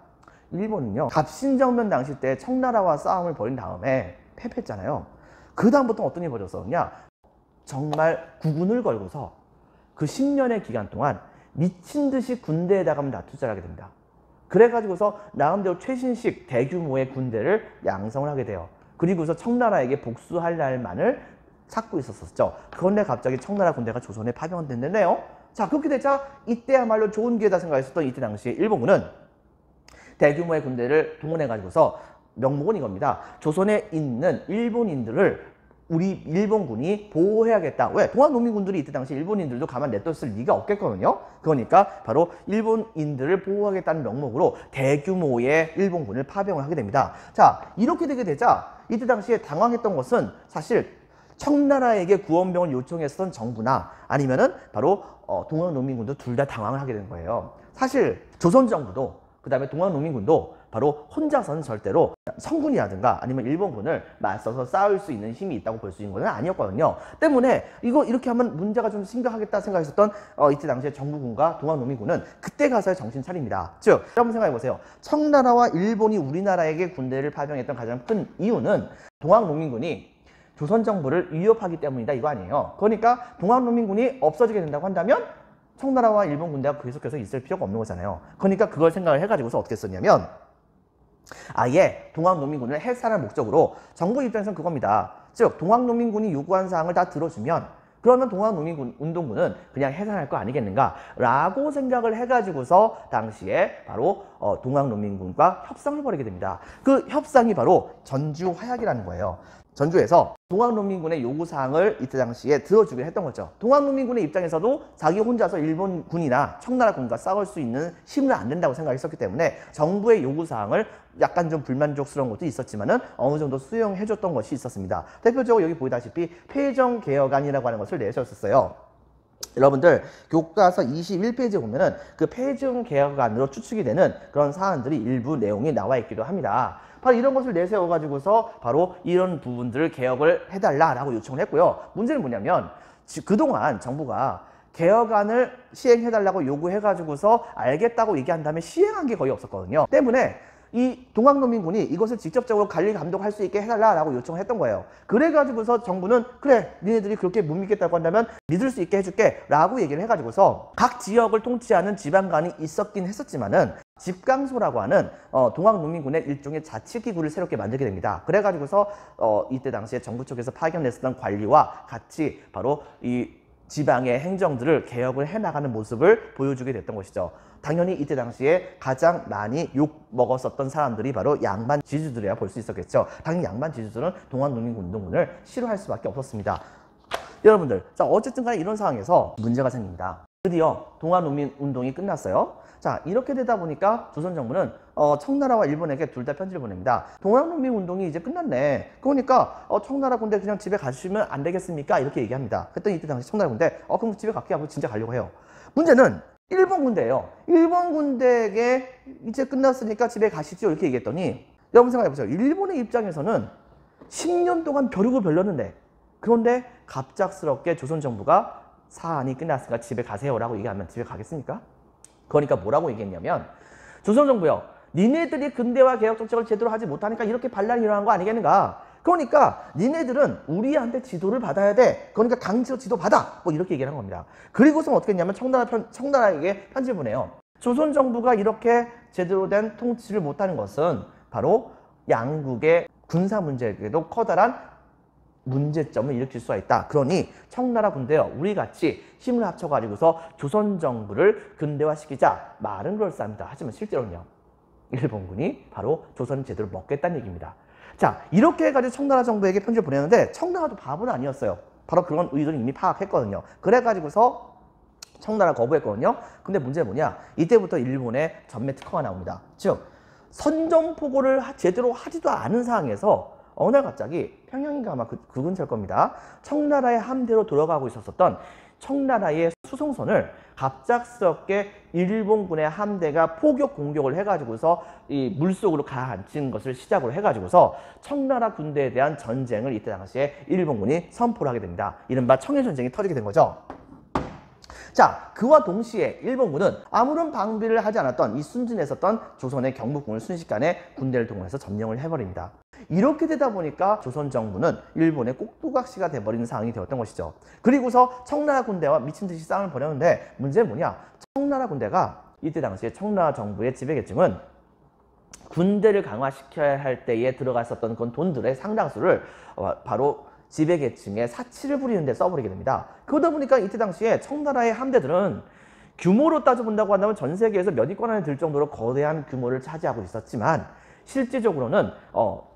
일본은요, 갑신정변 당시 때 청나라와 싸움을 벌인 다음에 패배했잖아요. 그 다음부터 어떤 일이 벌어졌었냐, 정말 국운을 걸고서 그 10년의 기간 동안 미친 듯이 군대에다가 투자를 하게 됩니다. 그래가지고서 나름대로 최신식 대규모의 군대를 양성을 하게 돼요. 그리고서 청나라에게 복수할 날만을 찾고 있었었죠. 그런데 갑자기 청나라 군대가 조선에 파병됐는데요. 자, 그렇게 되자 이때야말로 좋은 기회다 생각했었던 이때 당시에 일본군은 대규모의 군대를 동원해가지고서 명목은 이겁니다. 조선에 있는 일본인들을 우리 일본군이 보호해야겠다. 왜? 동학농민군들이 이때 당시 일본인들도 가만 냅뒀을 리가 없겠거든요. 그러니까 바로 일본인들을 보호하겠다는 명목으로 대규모의 일본군을 파병을 하게 됩니다. 자, 이렇게 되게 되자 이때 당시에 당황했던 것은 사실 청나라에게 구원병을 요청했던 정부나 아니면은 바로 동학농민군도 둘 다 당황을 하게 된 거예요. 사실 조선 정부도 그 다음에 동학농민군도 바로 혼자서는 절대로 성군이라든가 아니면 일본군을 맞서서 싸울 수 있는 힘이 있다고 볼 수 있는 것은 아니었거든요. 때문에 이렇게 하면 문제가 좀 심각하겠다 생각했었던 이때 당시에 정부군과 동학농민군은 그때 가서야 정신 차립니다. 즉, 여러분 생각해 보세요. 청나라와 일본이 우리나라에게 군대를 파병했던 가장 큰 이유는 동학농민군이 조선 정부를 위협하기 때문이다, 이거 아니에요. 그러니까 동학농민군이 없어지게 된다고 한다면 청나라와 일본 군대가 계속해서 있을 필요가 없는 거잖아요. 그러니까 그걸 생각을 해가지고서 어떻게 썼냐면 아예 동학농민군을 해산할 목적으로 정부 입장에서는 그겁니다. 즉 동학농민군이 요구한 사항을 다 들어주면 그러면 동학농민군 운동군은 그냥 해산할 거 아니겠는가 라고 생각을 해가지고서 당시에 바로 동학농민군과 협상을 벌이게 됩니다. 그 협상이 바로 전주화약이라는 거예요. 전주에서 동학농민군의 요구사항을 이때 당시에 들어주기로 했던 거죠. 동학농민군의 입장에서도 자기 혼자서 일본군이나 청나라군과 싸울 수 있는 힘은 안 된다고 생각했었기 때문에 정부의 요구사항을 약간 좀 불만족스러운 것도 있었지만은 어느 정도 수용해줬던 것이 있었습니다. 대표적으로 여기 보이다시피 폐정개혁안이라고 하는 것을 내셨었어요. 여러분들 교과서 21페이지에 보면은 그 폐정개혁안으로 추측이 되는 그런 사안들이 일부 내용이 나와 있기도 합니다. 바로 이런 것을 내세워 가지고서 바로 이런 부분들을 개혁을 해달라라고 요청을 했고요. 문제는 뭐냐면 그동안 정부가 개혁안을 시행해달라고 요구해가지고서 알겠다고 얘기한 다음에 시행한 게 거의 없었거든요. 때문에 이 동학농민군이 이것을 직접적으로 관리 감독할 수 있게 해달라라고 요청을 했던 거예요. 그래가지고서 정부는 그래 니네들이 그렇게 못 믿겠다고 한다면 믿을 수 있게 해줄게 라고 얘기를 해가지고서 각 지역을 통치하는 지방관이 있었긴 했었지만은 집강소라고 하는 동학농민군의 일종의 자치기구를 새롭게 만들게 됩니다. 그래가지고서 이때 당시에 정부 쪽에서 파견냈었던 관리와 같이 바로 이 지방의 행정들을 개혁을 해나가는 모습을 보여주게 됐던 것이죠. 당연히 이때 당시에 가장 많이 욕 먹었었던 사람들이 바로 양반 지주들이라 볼 수 있었겠죠. 당연히 양반 지주들은 동학농민운동군을 싫어할 수밖에 없었습니다. 여러분들, 자 어쨌든 간에 이런 상황에서 문제가 생깁니다. 드디어 동학농민운동이 끝났어요. 자 이렇게 되다 보니까 조선정부는 청나라와 일본에게 둘 다 편지를 보냅니다. 동학농민운동이 이제 끝났네. 그러니까 청나라 군대 그냥 집에 가시면 안 되겠습니까? 이렇게 얘기합니다. 그랬더니 이때 당시 청나라 군대 그럼 집에 갈게 하고 진짜 가려고 해요. 문제는 일본 군대예요. 일본 군대에게 이제 끝났으니까 집에 가시죠 이렇게 얘기했더니 여러분 생각해보세요. 일본의 입장에서는 10년 동안 벼르고 별렀는데 그런데 갑작스럽게 조선정부가 사안이 끝났으니까 집에 가세요라고 얘기하면 집에 가겠습니까? 그러니까 뭐라고 얘기했냐면 조선정부요. 니네들이 근대화 개혁 정책을 제대로 하지 못하니까 이렇게 반란이 일어난 거 아니겠는가? 그러니까 니네들은 우리한테 지도를 받아야 돼. 그러니까 강제로 지도 받아. 뭐 이렇게 얘기를 한 겁니다. 그리고서 어떻게 했냐면 청나라에게 편지를 보내요. 조선정부가 이렇게 제대로 된 통치를 못하는 것은 바로 양국의 군사 문제에도 커다란 문제점을 일으킬 수가 있다. 그러니 청나라 군대요. 우리 같이 힘을 합쳐가지고서 조선정부를 근대화시키자. 말은 그럴싸합니다. 하지만 실제로는요. 일본군이 바로 조선을 제대로 먹겠다는 얘기입니다. 자 이렇게 해가지고 청나라 정부에게 편지를 보내는데 청나라도 바보는 아니었어요. 바로 그런 의도를 이미 파악했거든요. 그래가지고서 청나라 거부했거든요. 근데 문제는 뭐냐? 이때부터 일본의 전매 특허가 나옵니다. 즉 선전포고를 제대로 하지도 않은 상황에서 어느 날 갑자기 평양인가 아마 그 근처일 겁니다. 청나라의 함대로 돌아가고 있었던 청나라의 수송선을 갑작스럽게 일본군의 함대가 포격 공격을 해가지고서 이 물속으로 가라앉힌 것을 시작으로 해가지고서 청나라 군대에 대한 전쟁을 이때 당시에 일본군이 선포를 하게 됩니다. 이른바 청일전쟁이 터지게 된 거죠. 자, 그와 동시에 일본군은 아무런 방비를 하지 않았던 이 순진에 있었던 조선의 경복궁을 순식간에 군대를 동원해서 점령을 해버립니다. 이렇게 되다 보니까 조선 정부는 일본의 꼭두각시가 돼버리는 상황이 되었던 것이죠. 그리고서 청나라 군대와 미친 듯이 싸움을 벌였는데 문제는 뭐냐? 청나라 군대가 이때 당시에 청나라 정부의 지배계층은 군대를 강화시켜야 할 때에 들어갔었던 그런 돈들의 상당수를 바로 지배계층의 사치를 부리는 데 써버리게 됩니다. 그러다 보니까 이때 당시에 청나라의 함대들은 규모로 따져본다고 한다면 전 세계에서 몇 위권 안에 들 정도로 거대한 규모를 차지하고 있었지만 실질적으로는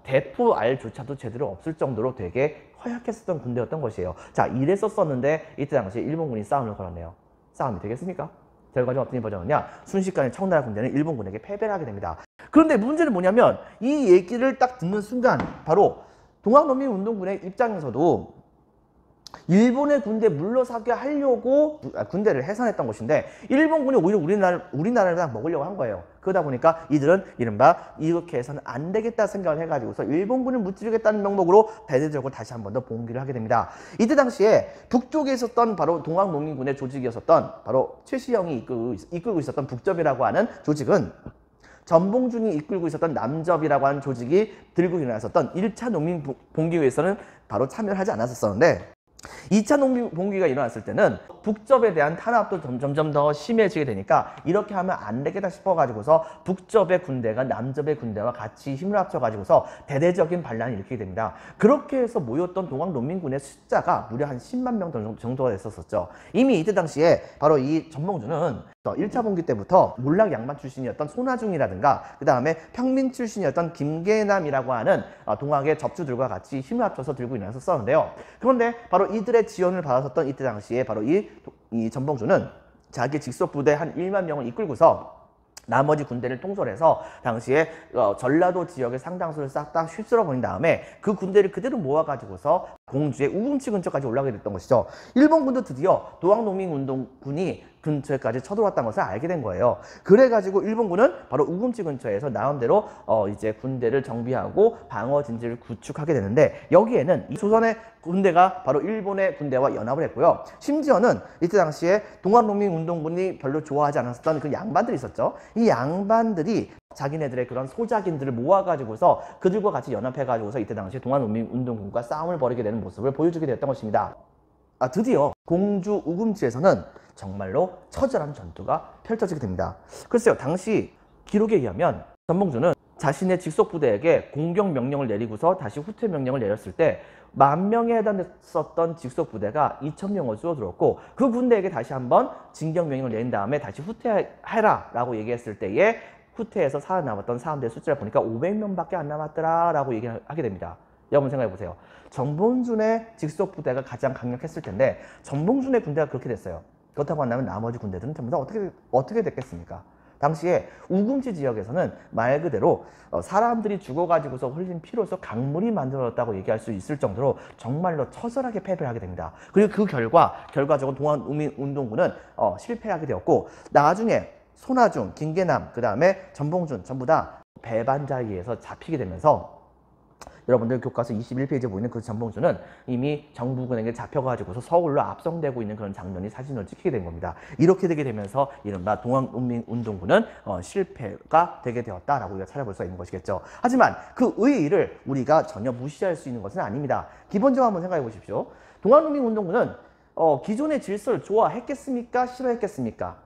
대포 알조차도 제대로 없을 정도로 되게 허약했었던 군대였던 것이에요. 자, 이랬었었는데 이때 당시에 일본군이 싸움을 걸었네요. 싸움이 되겠습니까? 결과적으로 어떤 버전이냐? 순식간에 청나라 군대는 일본군에게 패배를 하게 됩니다. 그런데 문제는 뭐냐면 이 얘기를 딱 듣는 순간 바로 동학농민운동군의 입장에서도 일본의 군대 물러서게 하려고 군대를 해산했던 것인데 일본군이 오히려 우리나라를 딱 먹으려고 한 거예요. 그러다 보니까 이들은 이른바 이렇게 해서는 안 되겠다 생각을 해가지고서 일본군을 무찌르겠다는 명목으로 대대적으로 다시 한 번 더 봉기를 하게 됩니다. 이때 당시에 북쪽에 있었던 바로 동학농민군의 조직이었었던 바로 최시영이 이끌고 있었던 북접이라고 하는 조직은 전봉준이 이끌고 있었던 남접이라고 하는 조직이 들고 일어났었던 1차 농민 봉기회에서는 바로 참여를 하지 않았었는데 2차 농민봉기가 일어났을 때는 북접에 대한 탄압도 점점 더 심해지게 되니까 이렇게 하면 안 되겠다 싶어가지고서 북접의 군대가 남접의 군대와 같이 힘을 합쳐가지고서 대대적인 반란을 일으키게 됩니다. 그렇게 해서 모였던 동학농민군의 숫자가 무려 한 10만 명 정도가 됐었죠. 이미 이때 당시에 바로 이 전봉주는 1차 봉기 때부터 몰락 양반 출신이었던 손아중이라든가 그 다음에 평민 출신이었던 김계남이라고 하는 동학의 접주들과 같이 힘을 합쳐서 들고 일어났었는데요. 그런데 바로 이들의 지원을 받았었던 이때 당시에 바로 이 전봉주는 자기 직속 부대 한 1만 명을 이끌고서 나머지 군대를 통솔해서 당시에 전라도 지역의 상당수를 싹 다 휩쓸어 버린 다음에 그 군대를 그대로 모아가지고서 공주의 우금치 근처까지 올라가게 됐던 것이죠. 일본군도 드디어 동학농민운동군이 근처에까지 쳐들어왔다는 것을 알게 된 거예요. 그래가지고 일본군은 바로 우금치 근처에서 나름대로 이제 군대를 정비하고 방어 진지를 구축하게 되는데, 여기에는 이 조선의 군대가 바로 일본의 군대와 연합을 했고요. 심지어는 이때 당시에 동학농민운동군이 별로 좋아하지 않았었던 그 양반들이 있었죠. 이 양반들이 자기네들의 그런 소작인들을 모아가지고서 그들과 같이 연합해가지고서 이때 당시에 동학농민운동군과 싸움을 벌이게 되는 모습을 보여주게 되었던 것입니다. 드디어 공주 우금치에서는 정말로 처절한 전투가 펼쳐지게 됩니다. 글쎄요, 당시 기록에 의하면 전봉주는 자신의 직속 부대에게 공격 명령을 내리고서 다시 후퇴 명령을 내렸을 때 10,000명에 해당했었던 직속 부대가 2,000명으로 줄어들었고, 그 군대에게 다시 한번 진격 명령을 내린 다음에 다시 후퇴해라 라고 얘기했을 때에 후퇴해서 살아남았던 사람들의 숫자를 보니까 500명밖에 안 남았더라 라고 얘기를 하게 됩니다. 여러분 생각해 보세요. 전봉준의 직속 부대가 가장 강력했을 텐데 전봉준의 군대가 그렇게 됐어요. 그렇다고 한다면 나머지 군대들은 전부 다 어떻게 됐겠습니까? 당시에 우금치 지역에서는 말 그대로 사람들이 죽어가지고서 흘린 피로서 강물이 만들어졌다고 얘기할 수 있을 정도로 정말로 처절하게 패배를 하게 됩니다. 그리고 그 결과적으로 동학농민운동군은 실패하게 되었고, 나중에 손아중, 김계남, 그 다음에 전봉준 전부 다 배반자에 의해서 잡히게 되면서, 여러분들 교과서 21페이지에 보이는 그 전봉주는 이미 정부군에게 잡혀가지고서 서울로 압송되고 있는 그런 장면이 사진으로 찍히게 된 겁니다. 이렇게 되게 되면서 이른바 동학농민운동군은 실패가 되게 되었다라고 우리가 찾아볼 수가 있는 것이겠죠. 하지만 그 의의를 우리가 전혀 무시할 수 있는 것은 아닙니다. 기본적으로 한번 생각해 보십시오. 동학농민운동군은 기존의 질서를 좋아했겠습니까? 싫어했겠습니까?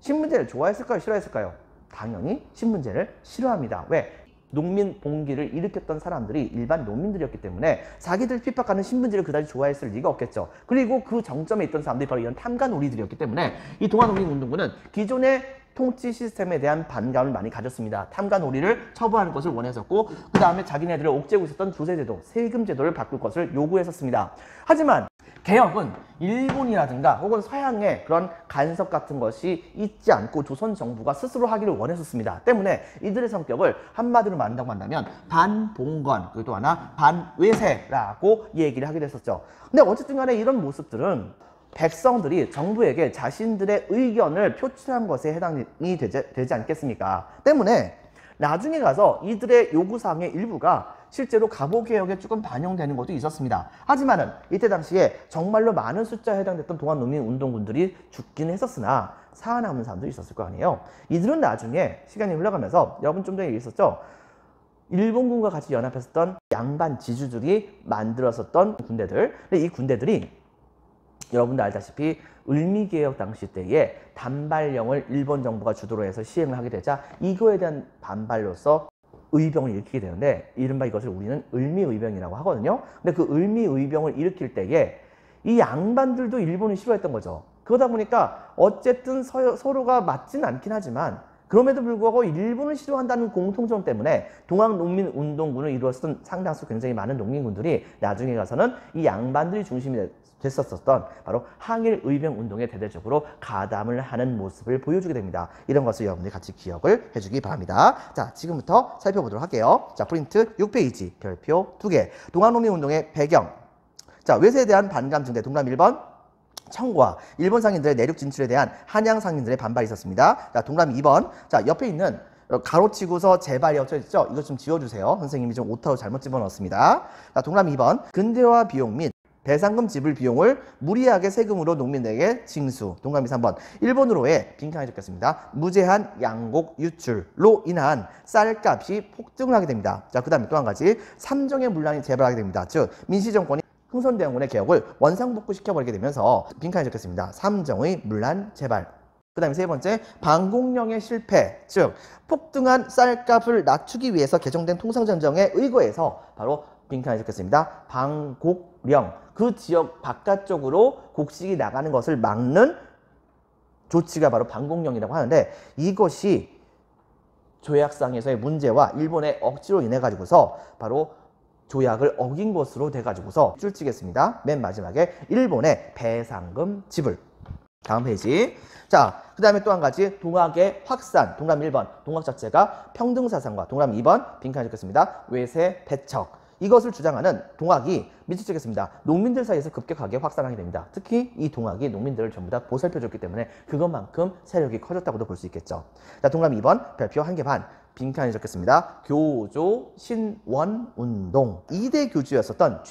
신문제를 좋아했을까요? 싫어했을까요? 당연히 신문제를 싫어합니다. 왜? 농민 봉기를 일으켰던 사람들이 일반 농민들이었기 때문에 자기들 핍박하는 신분제를 그다지 좋아했을 리가 없겠죠. 그리고 그 정점에 있던 사람들이 바로 이런 탐관오리들이었기 때문에 이 동학농민운동군은 기존의 통치 시스템에 대한 반감을 많이 가졌습니다. 탐관오리를 처벌하는 것을 원했었고, 그 다음에 자기네들을 옥죄고 있었던 조세제도, 세금제도를 바꿀 것을 요구했었습니다. 하지만 개혁은 일본이라든가 혹은 서양의 그런 간섭 같은 것이 있지 않고 조선 정부가 스스로 하기를 원했었습니다. 때문에 이들의 성격을 한마디로 말한다고 한다면 반봉건, 그리고 또 하나 반외세라고 얘기를 하게 됐었죠. 근데 어쨌든 간에 이런 모습들은 백성들이 정부에게 자신들의 의견을 표출한 것에 해당이 되지 않겠습니까? 때문에 나중에 가서 이들의 요구사항의 일부가 실제로 갑오개혁에 조금 반영되는 것도 있었습니다. 하지만은 이때 당시에 정말로 많은 숫자에 해당됐던 동학농민운동군들이 죽긴 했었으나 살아남은 사람들이 있었을 거 아니에요. 이들은 나중에 시간이 흘러가면서, 여러분 좀 전에 얘기했었죠? 일본군과 같이 연합했었던 양반 지주들이 만들었었던 군대들. 근데 이 군대들이 여러분들 알다시피 을미개혁 당시 때에 단발령을 일본 정부가 주도로 해서 시행을 하게 되자 이거에 대한 반발로서 의병을 일으키게 되는데, 이른바 이것을 우리는 을미의병이라고 하거든요. 근데 그 을미의병을 일으킬 때에 이 양반들도 일본을 싫어했던 거죠. 그러다 보니까 어쨌든 서로가 맞지는 않긴 하지만 그럼에도 불구하고 일본을 싫어한다는 공통점 때문에 동학농민운동군을 이루었던 상당수 굉장히 많은 농민군들이 나중에 가서는 이 양반들이 중심이 됐었던 바로 항일의병운동에 대대적으로 가담을 하는 모습을 보여주게 됩니다. 이런 것을 여러분들이 같이 기억을 해주기 바랍니다. 자, 지금부터 살펴보도록 할게요. 자, 프린트 6페이지 별표 2개. 동학농민운동의 배경. 자, 외세에 대한 반감 증대. 동남 1번 청과 일본 상인들의 내륙 진출에 대한 한양 상인들의 반발이 있었습니다. 자, 동남 2번. 자, 옆에 있는 가로치고서 제발이 엎쳐있죠? 이것 좀 지워주세요. 선생님이 좀 오타로 잘못 집어넣었습니다. 자, 동남 2번. 근대화 비용 및 배상금 지불 비용을 무리하게 세금으로 농민에게 징수. 동그라미 3번. 일본으로의 빈칸에 적혔습니다. 무제한 양곡 유출로 인한 쌀값이 폭등을 하게 됩니다. 자, 그 다음에 또 한 가지. 삼정의 문란이 재발하게 됩니다. 즉 민시정권이 흥선대원군의 개혁을 원상복구시켜버리게 되면서 빈칸에 적혔습니다. 삼정의 문란 재발. 그 다음에 세 번째, 방공령의 실패, 즉 폭등한 쌀값을 낮추기 위해서 개정된 통상전정에 의거해서 바로 빈칸에 적혔습니다. 방곡령, 그 지역 바깥쪽으로 곡식이 나가는 것을 막는 조치가 바로 방공령이라고 하는데, 이것이 조약상에서의 문제와 일본의 억지로 인해 가지고서 바로 조약을 어긴 것으로 돼 가지고서 줄 치겠습니다. 맨 마지막에 일본의 배상금 지불. 다음 페이지. 자, 그 다음에 또 한 가지, 동학의 확산. 동그라미 1번, 동학 자체가 평등사상과, 동그라미 2번, 빈칸에 적혔습니다. 외세, 배척. 이것을 주장하는 동학이 밑줄 치겠습니다. 농민들 사이에서 급격하게 확산하게 됩니다. 특히 이 동학이 농민들을 전부 다 보살펴줬기 때문에 그것만큼 세력이 커졌다고도 볼 수 있겠죠. 자, 동그라미 2번, 별표 1개 반. 빈칸에 적혔습니다. 교조, 신원, 운동. 2대 교주였었던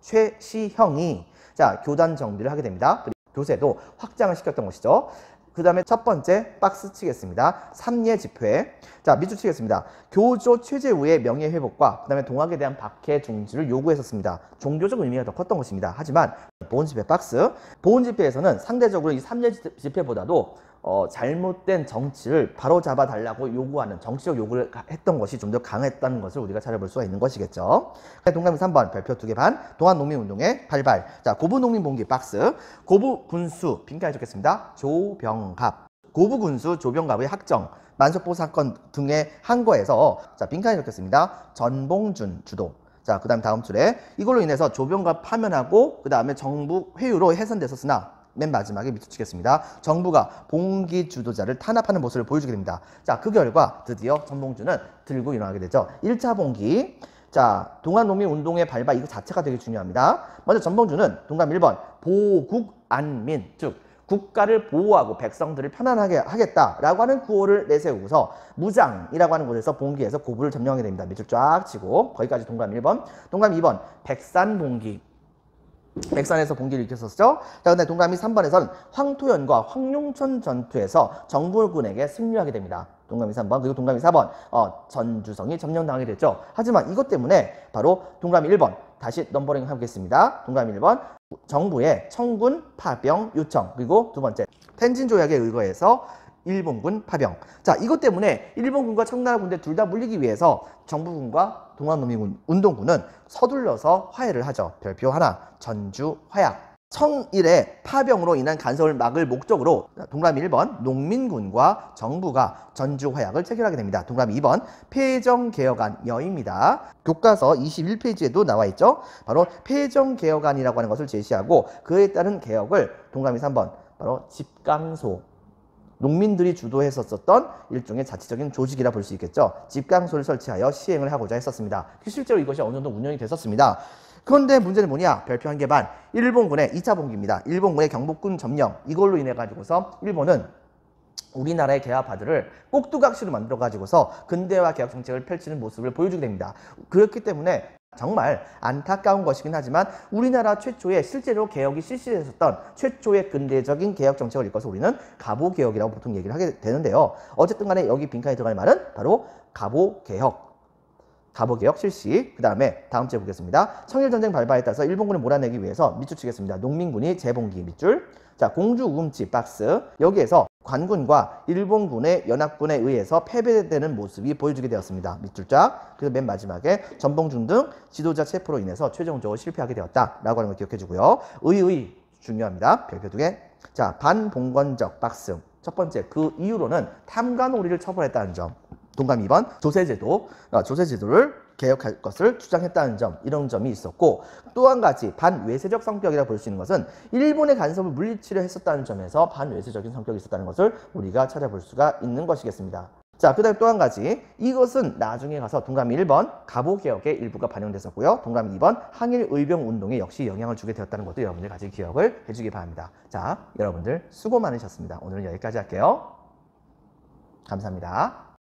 최시형이 자, 교단 정비를 하게 됩니다. 교세도 확장을 시켰던 것이죠. 그 다음에 첫 번째 박스 치겠습니다. 삼례 집회. 자, 밑줄 치겠습니다. 교조 최재우의 명예회복과 그 다음에 동학에 대한 박해 중지를 요구했었습니다. 종교적 의미가 더 컸던 것입니다. 하지만 보훈집회 박스. 보훈집회에서는 상대적으로 이 삼례 집회보다도 잘못된 정치를 바로잡아 달라고 요구하는 정치적 요구를 했던 것이 좀 더 강했다는 것을 우리가 찾아볼 수가 있는 것이겠죠. 동그라미 3번 별표 2개 반. 동학농민운동의 발발. 자, 고부농민봉기 박스. 고부군수 빈칸에 적겠습니다. 조병갑. 고부군수 조병갑의 학정, 만석보 사건 등의 항거에서 자, 빈칸에 적혔습니다. 전봉준 주도. 자, 그 다음 다음 줄에 이걸로 인해서 조병갑 파면하고 그 다음에 정부 회유로 해산됐었으나 맨 마지막에 밑줄 치겠습니다. 정부가 봉기 주도자를 탄압하는 모습을 보여주게 됩니다. 자, 그 결과 드디어 전봉준은 들고 일어나게 되죠. 1차 봉기. 자, 동학농민운동의 발발, 이거 자체가 되게 중요합니다. 먼저 전봉준은 동그라미 1번 보국안민, 즉 국가를 보호하고 백성들을 편안하게 하겠다라고 하는 구호를 내세우고서 무장이라고 하는 곳에서 봉기해서 고부를 점령하게 됩니다. 밑줄 쫙 치고 거기까지 동그라미 1번. 동그라미 2번 백산봉기. 백산에서 봉기를 일으켰었죠. 자, 근데 동그라미 3번에서는 황토연과 황룡천 전투에서 정부군에게 승리하게 됩니다. 동그라미 3번. 그리고 동그라미 4번 전주성이 점령당하게 됐죠. 하지만 이것 때문에 바로 동그라미 1번 다시 넘버링 하겠습니다. 동그라미 1번 정부의 청군 파병 요청. 그리고 두 번째 텐진 조약에 의거해서 일본군 파병. 자, 이것 때문에 일본군과 청나라 군대 둘 다 물리기 위해서 정부군과 동학농민운동군은 서둘러서 화해를 하죠. 별표 하나, 전주 화약. 청일의 파병으로 인한 간섭을 막을 목적으로 동그라미 1번 농민군과 정부가 전주 화약을 체결하게 됩니다. 동그라미 2번 폐정개혁안 여입니다. 교과서 21페이지에도 나와 있죠. 바로 폐정개혁안이라고 하는 것을 제시하고 그에 따른 개혁을 동그라미 3번 바로 집강소. 농민들이 주도했었던 일종의 자치적인 조직이라 볼 수 있겠죠. 집강소를 설치하여 시행을 하고자 했었습니다. 실제로 이것이 어느 정도 운영이 됐었습니다. 그런데 문제는 뭐냐? 별표 1개 반. 일본군의 2차 봉기입니다. 일본군의 경복군 점령. 이걸로 인해 가지고서 일본은 우리나라의 개화파들을 꼭두각시로 만들어 가지고서 근대화 개혁 정책을 펼치는 모습을 보여주게 됩니다. 그렇기 때문에 정말 안타까운 것이긴 하지만 우리나라 최초의 실제로 개혁이 실시됐었던 최초의 근대적인 개혁 정책을 이끌어서 우리는 갑오개혁이라고 보통 얘기를 하게 되는데요. 어쨌든 간에 여기 빈칸에 들어갈 말은 바로 갑오개혁 실시. 그 다음에 다음 주에 보겠습니다. 청일전쟁 발발에 따라서 일본군을 몰아내기 위해서 밑줄 치겠습니다. 농민군이 재봉기 밑줄. 자, 공주우금치 박스. 여기에서 관군과 일본군의 연합군에 의해서 패배되는 모습이 보여주게 되었습니다. 밑줄 쫙. 그래서 맨 마지막에 전봉준 등 지도자 체포로 인해서 최종적으로 실패하게 되었다라고 하는 걸 기억해 주고요. 중요합니다. 별표 2개. 자, 반봉건적 박스. 첫 번째, 그 이유로는 탐관오리를 처벌했다는 점. 동그라미 2번 조세제도를 개혁할 것을 주장했다는 점, 이런 점이 있었고, 또 한 가지 반외세적 성격이라 볼 수 있는 것은 일본의 간섭을 물리치려 했었다는 점에서 반외세적인 성격이 있었다는 것을 우리가 찾아볼 수가 있는 것이겠습니다. 자, 그 다음에 또 한 가지, 이것은 나중에 가서 동그라미 1번 갑오개혁의 일부가 반영됐었고요. 동그라미 2번 항일의병운동에 역시 영향을 주게 되었다는 것도 여러분들 같이 기억을 해주기 바랍니다. 자, 여러분들 수고 많으셨습니다. 오늘은 여기까지 할게요. 감사합니다.